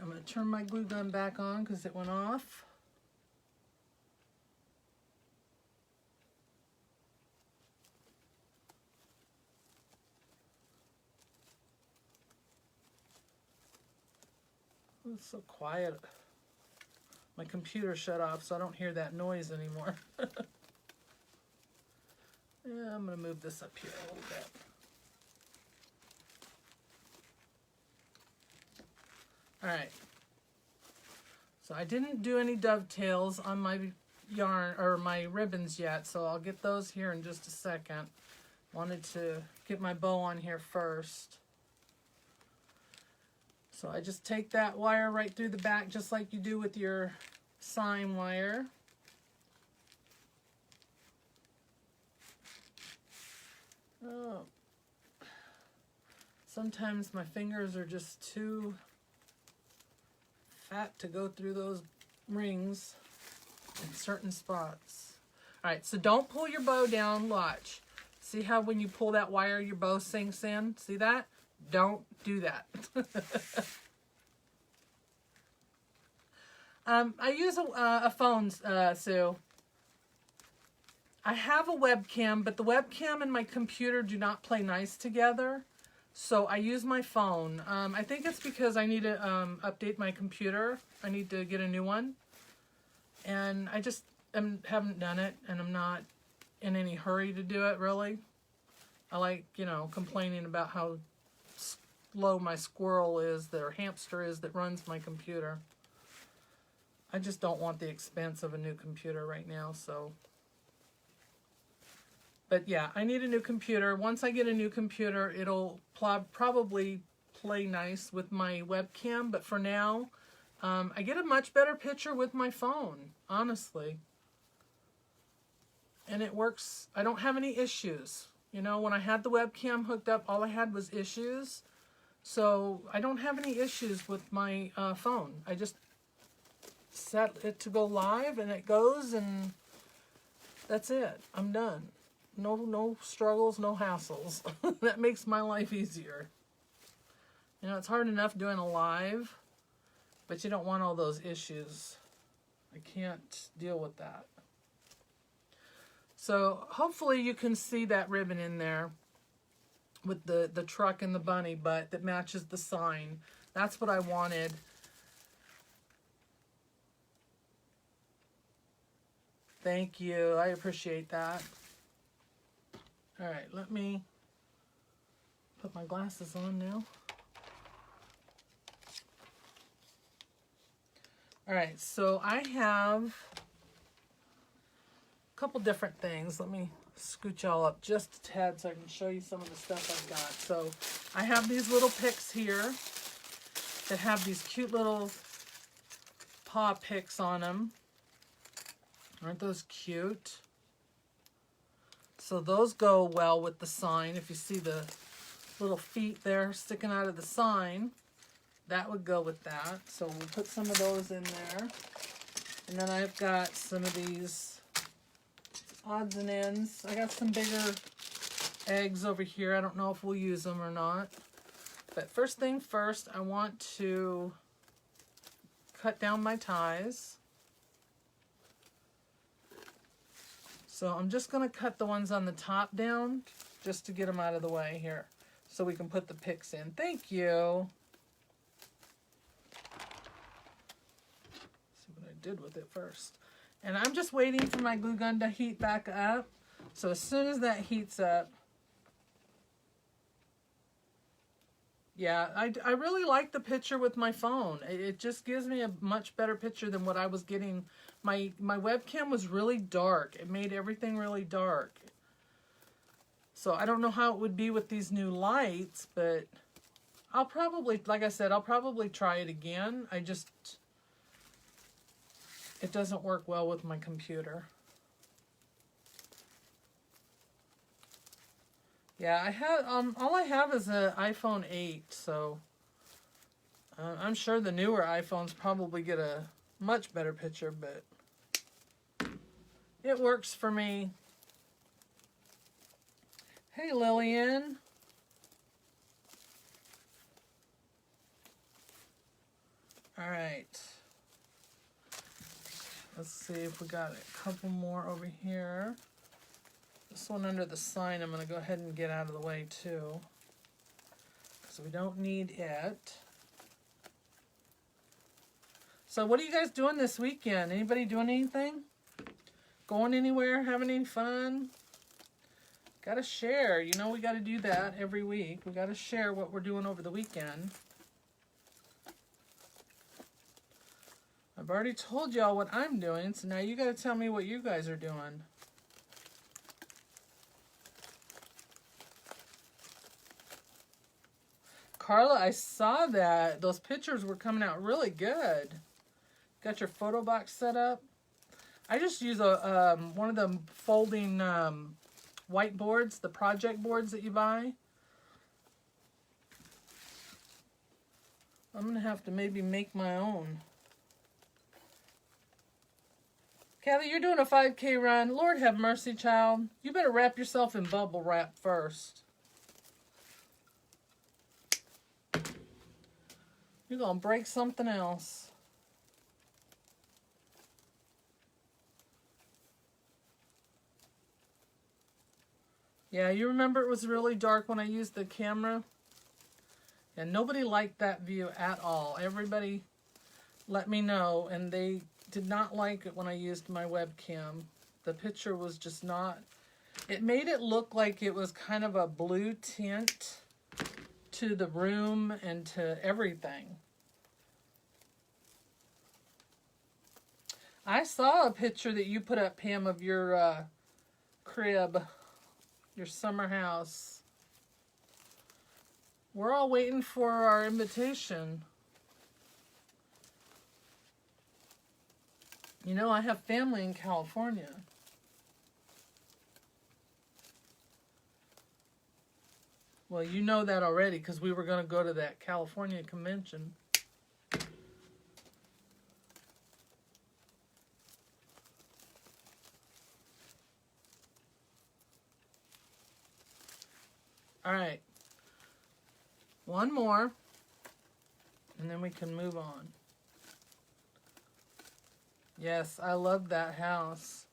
I'm going to turn my glue gun back on because it went off. Oh, it's so quiet. My computer shut off, so I don't hear that noise anymore. Yeah, I'm going to move this up here a little bit. Alright, so I didn't do any dovetails on my yarn or my ribbons yet, so I'll get those here in just a second. Wanted to get my bow on here first. So I just take that wire right through the back just like you do with your sign wire. Oh. Sometimes my fingers are just too fat to go through those rings in certain spots. Alright, so don't pull your bow down. Watch. See how when you pull that wire, your bow sinks in? See that? Don't do that. I use a phone, Sue. I have a webcam, but the webcam and my computer do not play nice together. So I use my phone. I think it's because I need to update my computer. I need to get a new one. And I just haven't done it, and I'm not in any hurry to do it, really. I like, you know, complaining about how slow my squirrel is, or hamster is, that runs my computer. I just don't want the expense of a new computer right now, so... But yeah, I need a new computer. Once I get a new computer, it'll probably play nice with my webcam. But for now, I get a much better picture with my phone, honestly. And it works. I don't have any issues. You know, when I had the webcam hooked up, all I had was issues. So I don't have any issues with my phone. I just set it to go live, and it goes, and that's it. I'm done. No struggles, no hassles. That makes my life easier. You know, it's hard enough doing a live, but you don't want all those issues. I can't deal with that. So hopefully you can see that ribbon in there with the truck and the bunny butt that matches the sign. That's what I wanted. Thank you. I appreciate that. All right, let me put my glasses on now. All right, so I have a couple different things. Let me scoot y'all up just a tad so I can show you some of the stuff I've got. So I have these little picks here that have these cute little paw picks on them. Aren't those cute? So those go well with the sign. If you see the little feet there sticking out of the sign, that would go with that. So we'll put some of those in there. And then I've got some of these odds and ends. I got some bigger eggs over here. I don't know if we'll use them or not. But first thing first, I want to cut down my ties. So I'm just going to cut the ones on the top down just to get them out of the way here so we can put the picks in. Thank you. See what I did with it first. And I'm just waiting for my glue gun to heat back up. So as soon as that heats up, yeah, I really like the picture with my phone. It just gives me a much better picture than what I was getting. My webcam was really dark. It made everything really dark. So I don't know how it would be with these new lights, but I'll probably, like I said, I'll probably try it again. It doesn't work well with my computer. Yeah, I have all I have is an iPhone 8, so I'm sure the newer iPhones probably get a much better picture, but it works for me. Hey, Lillian. All right. Let's see if we got a couple more over here. This one under the sign, I'm going to go ahead and get out of the way too, because we don't need it. So what are you guys doing this weekend? Anybody doing anything? Going anywhere? Having any fun? Gotta share. You know we gotta do that every week. We gotta share what we're doing over the weekend. I've already told y'all what I'm doing, so now you gotta tell me what you guys are doing. Carla, I saw that. Those pictures were coming out really good. Got your photo box set up. I just use a one of the folding whiteboards, the project boards that you buy. I'm going to have to maybe make my own. Kathy, you're doing a 5K run. Lord have mercy, child. You better wrap yourself in bubble wrap first. You're going to break something else. Yeah, you remember it was really dark when I used the camera? And nobody liked that view at all. Everybody let me know, and they did not like it when I used my webcam. The picture was just not... It made it look like it was kind of a blue tint to the room and to everything. I saw a picture that you put up, Pam, of your crib, your summer house. We're all waiting for our invitation. You know, I have family in California. Well, you know that already because we were going to go to that California convention. All right. One more, and then we can move on. Yes, I love that house.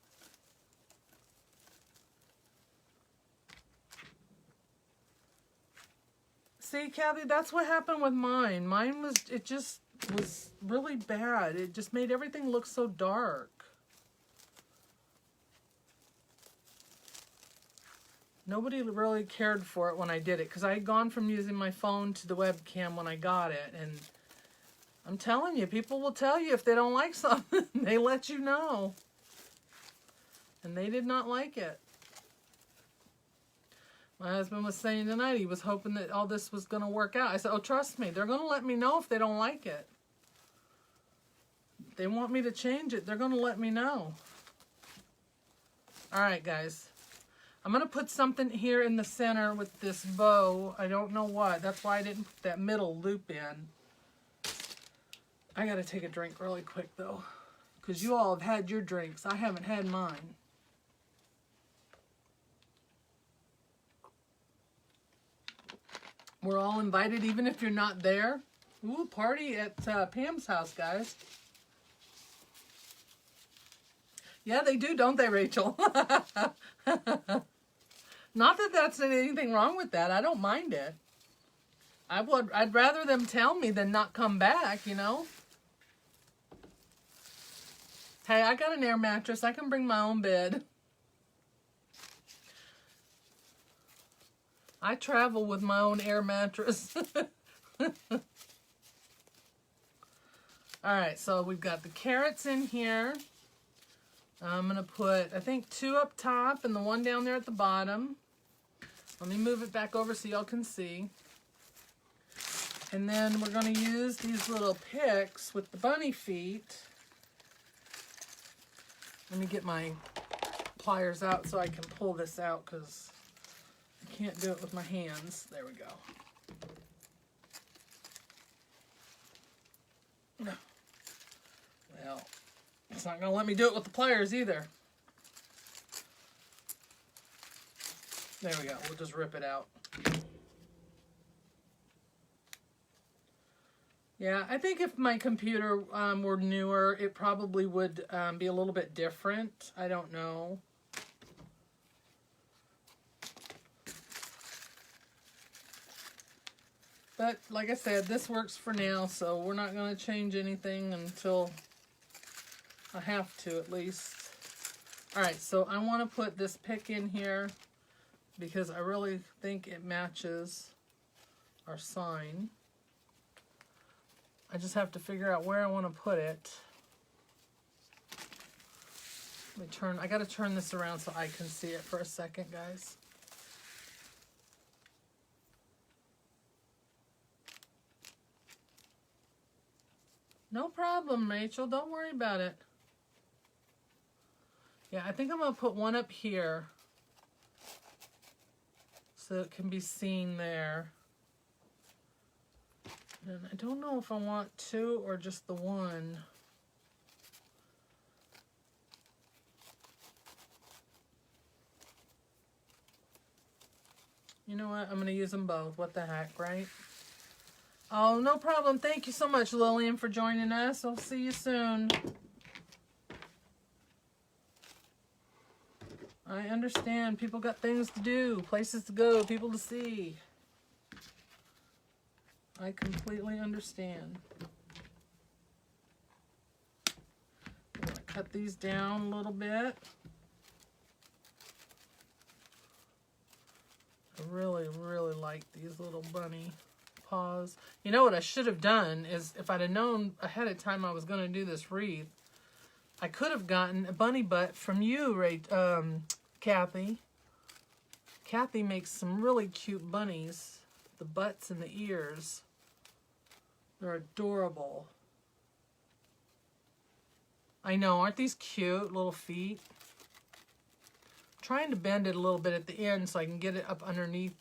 See, Kathy, that's what happened with mine. Mine was, it just was really bad. It just made everything look so dark. Nobody really cared for it when I did it, because I had gone from using my phone to the webcam when I got it, and I'm telling you, people will tell you if they don't like something. They let you know. And they did not like it. My husband was saying tonight he was hoping that all this was going to work out. I said, oh, trust me, they're going to let me know if they don't like it. If they want me to change it, they're going to let me know. All right, guys. I'm going to put something here in the center with this bow. I don't know what. That's why I didn't put that middle loop in. I got to take a drink really quick, though, because you all have had your drinks. I haven't had mine. We're all invited, even if you're not there. Ooh, party at Pam's house, guys. Yeah, they do, don't they, Rachel? Not that that's anything wrong with that. I don't mind it. I'd rather them tell me than not come back, you know? Hey, I got an air mattress. I can bring my own bed. I travel with my own air mattress. Alright, so we've got the carrots in here. I'm going to put, I think, 2 up top and the one down there at the bottom. Let me move it back over so y'all can see. And then we're going to use these little picks with the bunny feet. Let me get my pliers out so I can pull this out because I can't do it with my hands. There we go. Well, it's not going to let me do it with the pliers either. There we go. We'll just rip it out. Yeah, I think if my computer were newer, it probably would be a little bit different. I don't know. But like I said, this works for now, so we're not going to change anything until I have to, at least. Alright, so I want to put this pick in here because I really think it matches our sign. I just have to figure out where I want to put it. Let me turn, I got to turn this around so I can see it for a second, guys. No problem, Rachel. Don't worry about it. Yeah, I think I'm going to put one up here so it can be seen there. And I don't know if I want two or just the one. You know what? I'm going to use them both. What the heck, right? Oh, no problem. Thank you so much, Lillian, for joining us. I'll see you soon. I understand. People got things to do, places to go, people to see. I completely understand. I'm going to cut these down a little bit. I really, really like these little bunny paws. You know what I should have done is, if I'd have known ahead of time I was going to do this wreath, I could have gotten a bunny butt from you, Kathy. Kathy makes some really cute bunnies. The butts and the ears. They're adorable. I know, aren't these cute little feet? I'm trying to bend it a little bit at the end so I can get it up underneath.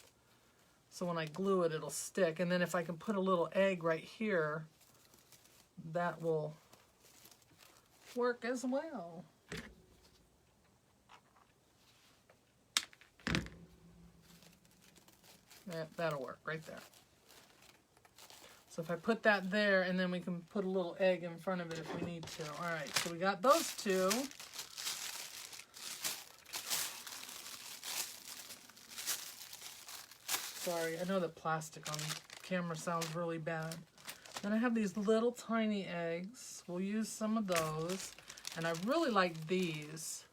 So when I glue it, it'll stick. And then if I can put a little egg right here, that will work as well. Yeah, that'll work right there. So if I put that there, and then we can put a little egg in front of it if we need to. All right, so we got those two. Sorry, I know that plastic on camera sounds really bad. Then I have these little tiny eggs. We'll use some of those. And I really like these.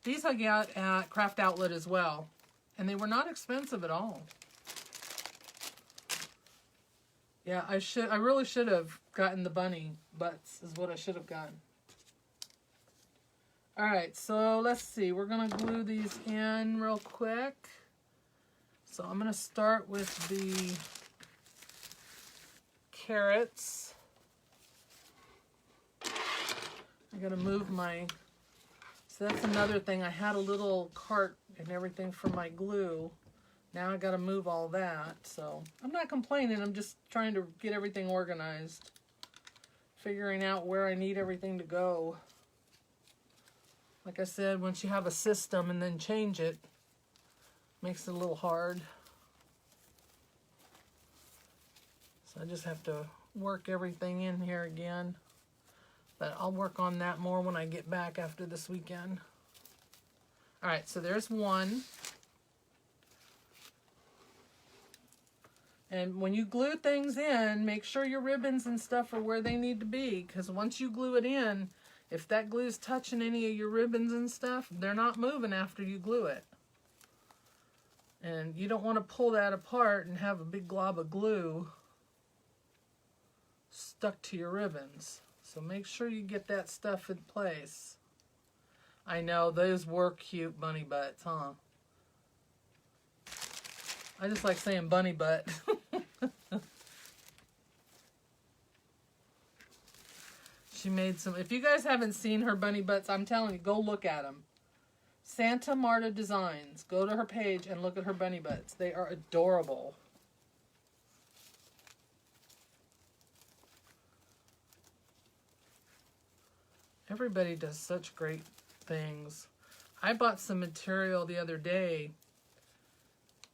These I got at Craft Outlet as well. And they were not expensive at all. Yeah, I really should have gotten the bunny butts is what I should have gotten. Alright, so let's see. We're going to glue these in real quick. So I'm going to start with the carrots. I got to move my... So that's another thing. I had a little cart and everything for my glue. Now I got to move all that. So I'm not complaining. I'm just trying to get everything organized. Figuring out where I need everything to go. Like I said, once you have a system and then change it, makes it a little hard. So I just have to work everything in here again. But I'll work on that more when I get back after this weekend. Alright, so there's one. And when you glue things in, make sure your ribbons and stuff are where they need to be. Because once you glue it in, if that glue is touching any of your ribbons and stuff, they're not moving after you glue it. And you don't want to pull that apart and have a big glob of glue stuck to your ribbons. So make sure you get that stuff in place. I know, those were cute bunny butts, huh? I just like saying bunny butt. She made some, if you guys haven't seen her bunny butts, I'm telling you, go look at them. Santa Marta Designs. Go to her page and look at her bunny butts. They are adorable. Everybody does such great things. I bought some material the other day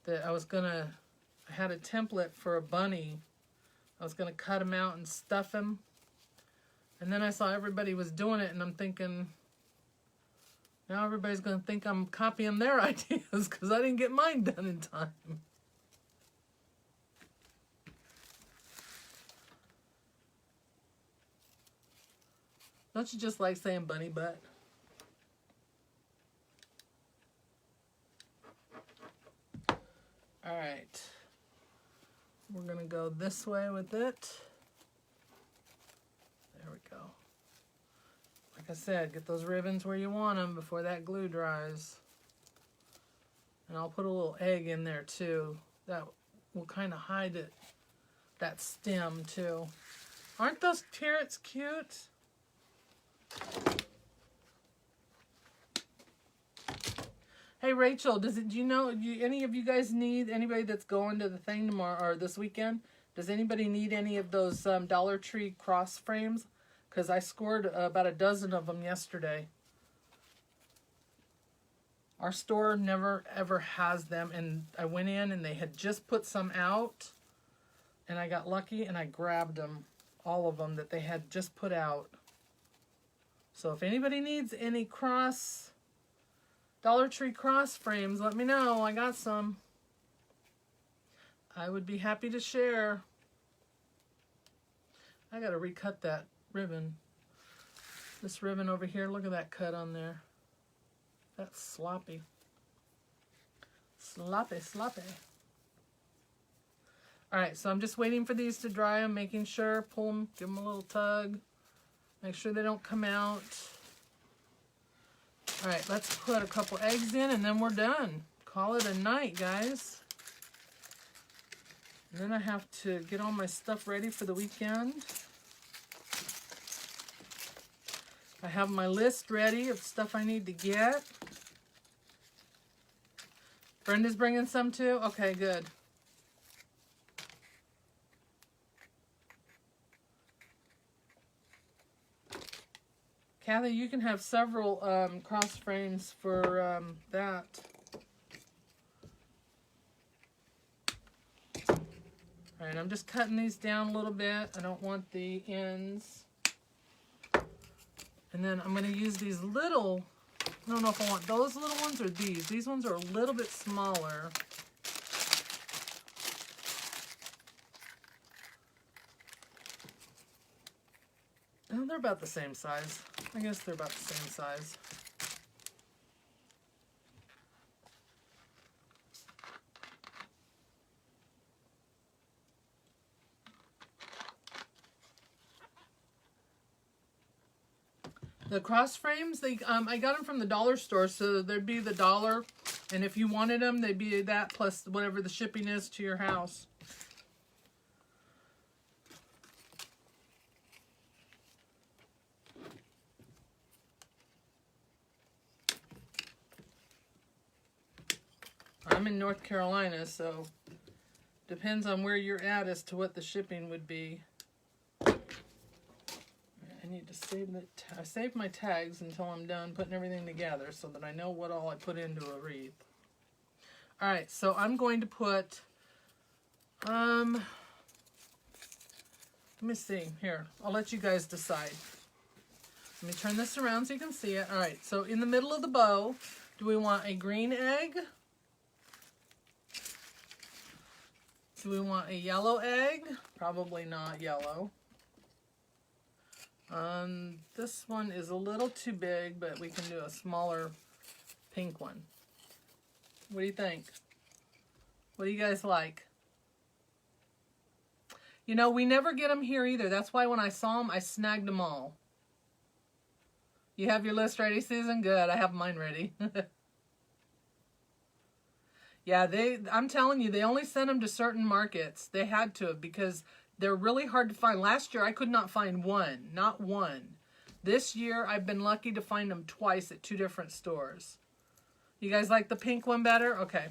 that I had a template for a bunny. I was gonna cut him out and stuff him. And then I saw everybody was doing it and I'm thinking, now everybody's gonna think I'm copying their ideas because I didn't get mine done in time. Don't you just like saying bunny butt? All right. We're going to go this way with it. There we go. Like I said, get those ribbons where you want them before that glue dries. And I'll put a little egg in there too. That will kind of hide it, that stem too. Aren't those carrots cute? Hey Rachel, do you know, any of you guys need, anybody that's going to the thing tomorrow or this weekend, does anybody need any of those Dollar Tree cross frames? Because I scored about a dozen of them yesterday. Our store never ever has them, and I went in and they had just put some out, and I got lucky and I grabbed them, all of them that they had just put out. So if anybody needs any Dollar Tree cross frames, let me know. I got some. I would be happy to share. I gotta recut that ribbon. This ribbon over here, look at that cut on there. That's sloppy. Sloppy, sloppy. Alright, so I'm just waiting for these to dry. I'm making sure, pull them, give them a little tug. Make sure they don't come out. Alright, let's put a couple eggs in and then we're done. Call it a night, guys. And then I have to get all my stuff ready for the weekend. I have my list ready of stuff I need to get. Brenda's bringing some too? Okay, good. Kathy, you can have several cross frames for that. All right, I'm just cutting these down a little bit. I don't want the ends. And then I'm going to use these little, I don't know if I want those little ones or these. These ones are a little bit smaller. Oh, they're about the same size. I guess they're about the same size. The cross frames, I got them from the dollar store, so there'd be the $1, and if you wanted them, they'd be that plus whatever the shipping is to your house. I'm in North Carolina, so depends on where you're at as to what the shipping would be. I need to save I save my tags until I'm done putting everything together so that I know what all I put into a wreath. Alright, so I'm going to put, let me see, here, I'll let you guys decide. Let me turn this around so you can see it. Alright, so in the middle of the bow, do we want a green egg? Do we want a yellow egg? Probably not yellow. This one is a little too big, but we can do a smaller pink one. What do you think? What do you guys like? You know, we never get them here either. That's why when I saw them, I snagged them all. You have your list ready, Susan? Good. I have mine ready. Yeah, I'm telling you, they only sent them to certain markets. They had to have because they're really hard to find. Last year, I could not find one. Not one. This year, I've been lucky to find them twice at 2 different stores. You guys like the pink one better? Okay.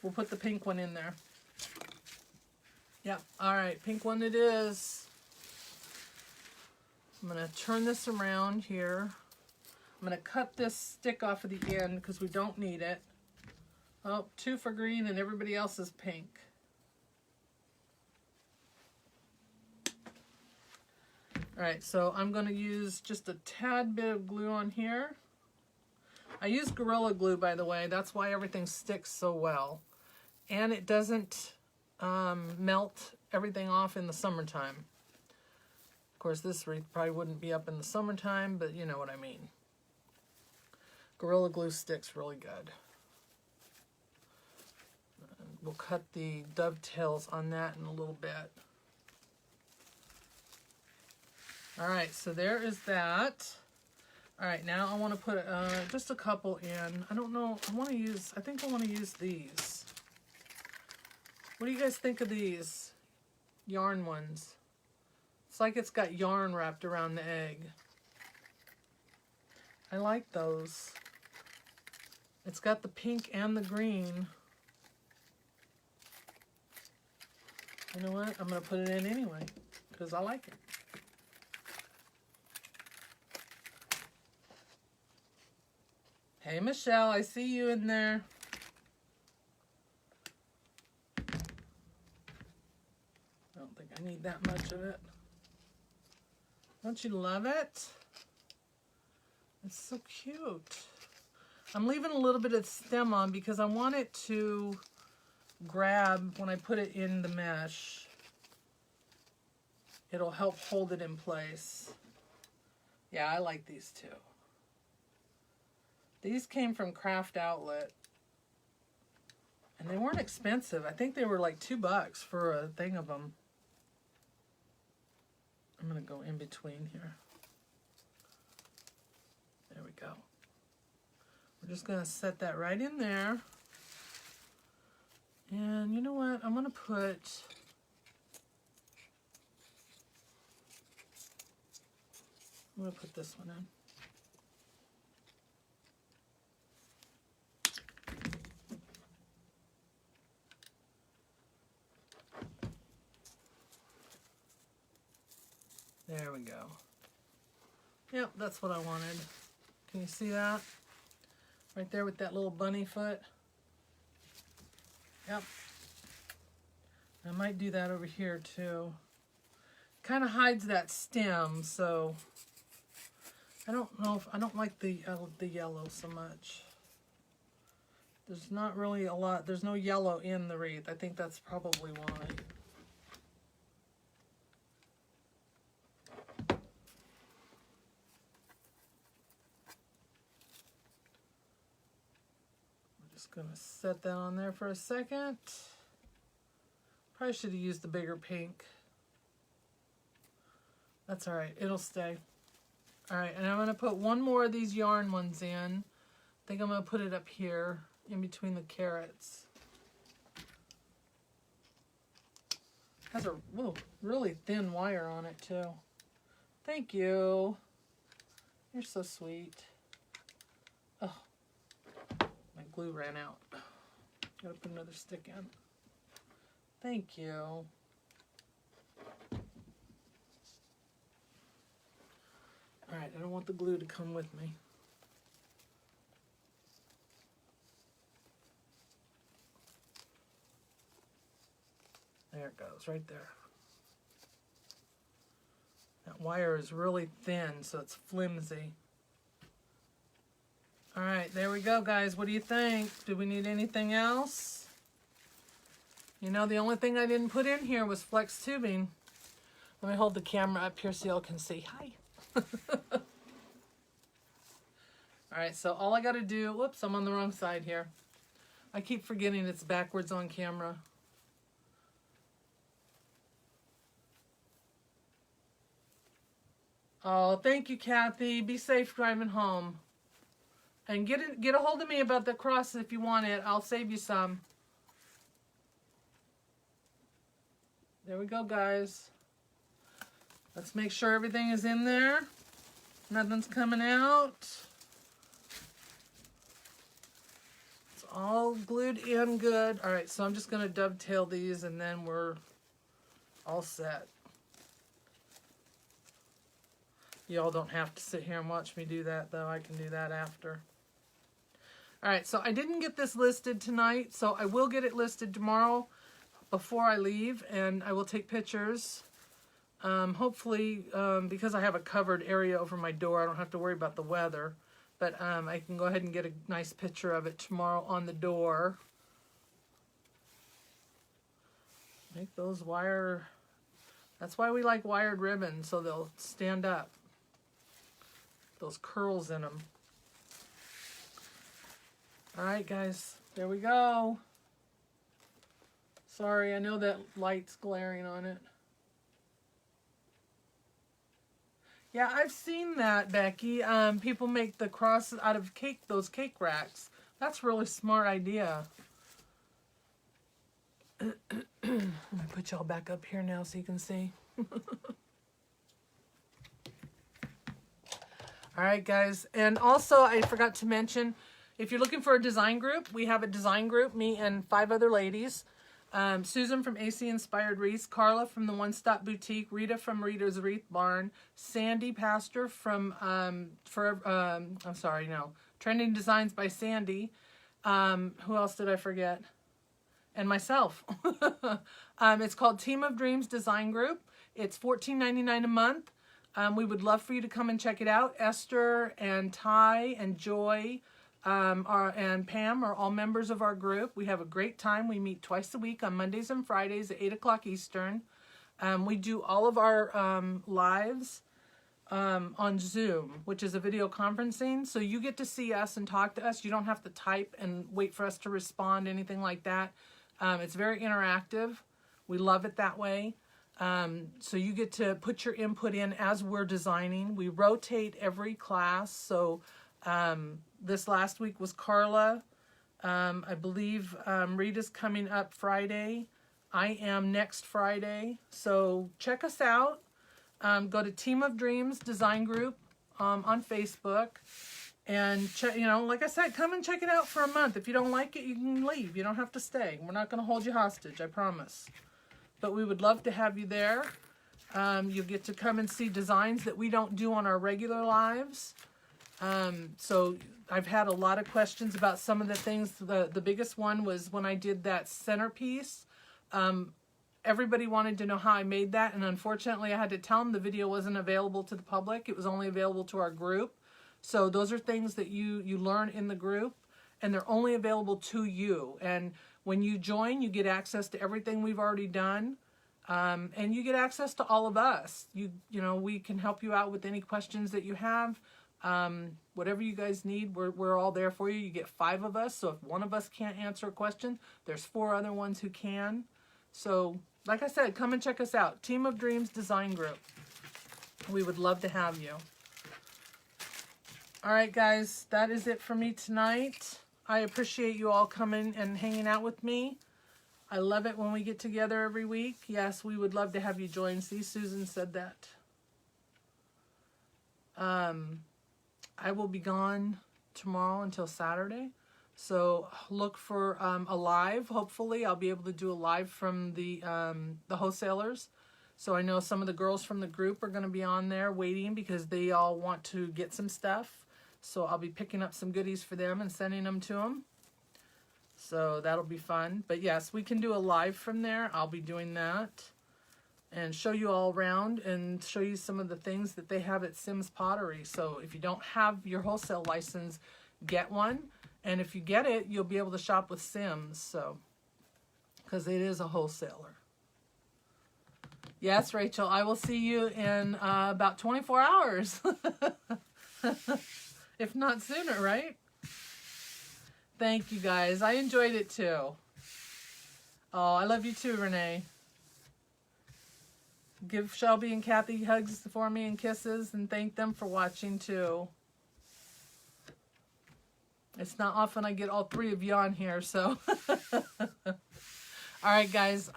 We'll put the pink one in there. Yep. All right. Pink one it is. I'm going to turn this around here. I'm going to cut this stick off of the end because we don't need it. Oh, 2 for green and everybody else is pink. All right, so I'm going to use just a tad bit of glue on here. I use Gorilla Glue, by the way. That's why everything sticks so well. And it doesn't melt everything off in the summertime. Of course, this wreath probably wouldn't be up in the summertime, but you know what I mean. Gorilla Glue sticks really good. And we'll cut the dovetails on that in a little bit. All right, so there is that. All right, now I want to put just a couple in. I don't know. I think I want to use these. What do you guys think of these yarn ones? It's like it's got yarn wrapped around the egg. I like those. It's got the pink and the green. You know what? I'm going to put it in anyway because I like it. Hey, Michelle, I see you in there. I don't think I need that much of it. Don't you love it? It's so cute. I'm leaving a little bit of stem on because I want it to grab when I put it in the mesh. It'll help hold it in place. Yeah, I like these too. These came from Craft Outlet. And they weren't expensive. I think they were like $2 for a thing of them. I'm going to go in between here. There we go. We're just going to set that right in there. And you know what? I'm going to put... this one in. There we go. Yep, that's what I wanted. Can you see that? Right there with that little bunny foot. Yep. I might do that over here too. Kind of hides that stem, so I don't know if I don't like the yellow so much. There's not really a lot. There's no yellow in the wreath. I think that's probably why. Gonna set that on there for a second. Probably should have used the bigger pink. That's all right, it'll stay. All right, and I'm gonna put one more of these yarn ones in. I think I'm gonna put it up here in between the carrots. Has a really thin wire on it too. Thank you. You're so sweet. Oh. Glue ran out. Gotta put another stick in. Thank you. Alright, I don't want the glue to come with me. There it goes, right there. That wire is really thin, so it's flimsy. All right, there we go, guys. What do you think? Do we need anything else? You know, the only thing I didn't put in here was flex tubing. Let me hold the camera up here so y'all can see. Hi. All right, so all I got to do... Whoops, I'm on the wrong side here. I keep forgetting it's backwards on camera. Oh, thank you, Kathy. Be safe driving home. And get a hold of me about the cross if you want it. I'll save you some. There we go, guys. Let's make sure everything is in there. Nothing's coming out. all glued in good. All right, so I'm just going to dovetail these and then we're all set. Y'all don't have to sit here and watch me do that, though. I can do that after. All right, so I didn't get this listed tonight, so I will get it listed tomorrow before I leave, and I will take pictures. Hopefully, because I have a covered area over my door, I don't have to worry about the weather. But I can go ahead and get a nice picture of it tomorrow on the door. Make those wire... That's why we like wired ribbons, so they'll stand up. Those curls in them. All right, guys, there we go. Sorry, I know that light's glaring on it. Yeah, I've seen that, Becky. People make the crosses out of cake, those cake racks. That's a really smart idea. Let me put y'all back up here now so you can see. All right, guys. And also, I forgot to mention, if you're looking for a design group, we have a design group, me and 5 other ladies. Susan from AC Inspired Wreaths, Carla from the One Stop Boutique, Rita from Rita's Wreath Barn, Sandy Pastor from Trending Designs by Sandy. Who else did I forget? And myself. It's called Team of Dreams Design Group. It's $14.99 a month. We would love for you to come and check it out. Esther and Ty and Joy and Pam are all members of our group. We have a great time. We meet twice a week on Mondays and Fridays at 8 o'clock Eastern. We do all of our lives on Zoom, which is a video conferencing. So you get to see us and talk to us. You don't have to type and wait for us to respond, anything like that. It's very interactive. We love it that way. So you get to put your input in as we're designing. We rotate every class. So this last week was Carla. I believe Rita's coming up Friday. I am next Friday. So check us out. Go to Team of Dreams Design Group on Facebook. And, like I said, come and check it out for a month. If you don't like it, you can leave. You don't have to stay. We're not going to hold you hostage, I promise. But we would love to have you there. You'll get to come and see designs that we don't do on our regular lives. So I've had a lot of questions about some of the things. The biggest one was when I did that centerpiece. Everybody wanted to know how I made that, and unfortunately I had to tell them the video wasn't available to the public. It was only available to our group. So those are things that you learn in the group, and they're only available to you. And when you join, you get access to everything we've already done, and you get access to all of us. We can help you out with any questions that you have. Whatever you guys need, we're all there for you. You get 5 of us, so if one of us can't answer a question, there's 4 other ones who can. So, like I said, come and check us out. Team of Dreams Design Group. We would love to have you. All right, guys, that is it for me tonight. I appreciate you all coming and hanging out with me. I love it when we get together every week. Yes, we would love to have you join. See, Susan said that. I will be gone tomorrow until Saturday. So look for a live. Hopefully, I'll be able to do a live from the wholesalers. So I know some of the girls from the group are going to be on there waiting because they all want to get some stuff. So I'll be picking up some goodies for them and sending them to them. So that'll be fun. But yes, we can do a live from there. I'll be doing that. And show you all around and show you some of the things that they have at Sims Pottery. So if you don't have your wholesale license, get one. And if you get it, you'll be able to shop with Sims. So, because it is a wholesaler. Yes, Rachel, I will see you in about 24 hours. If not sooner, right? Thank you, guys. I enjoyed it, too. Oh, I love you, too, Renee. Give Shelby and Kathy hugs for me and kisses, and thank them for watching, too. It's not often I get all 3 of you on here, so. All right, guys.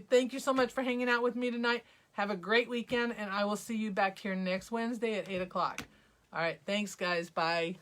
Thank you so much for hanging out with me tonight. Have a great weekend, and I will see you back here next Wednesday at 8 o'clock. All right. Thanks, guys. Bye.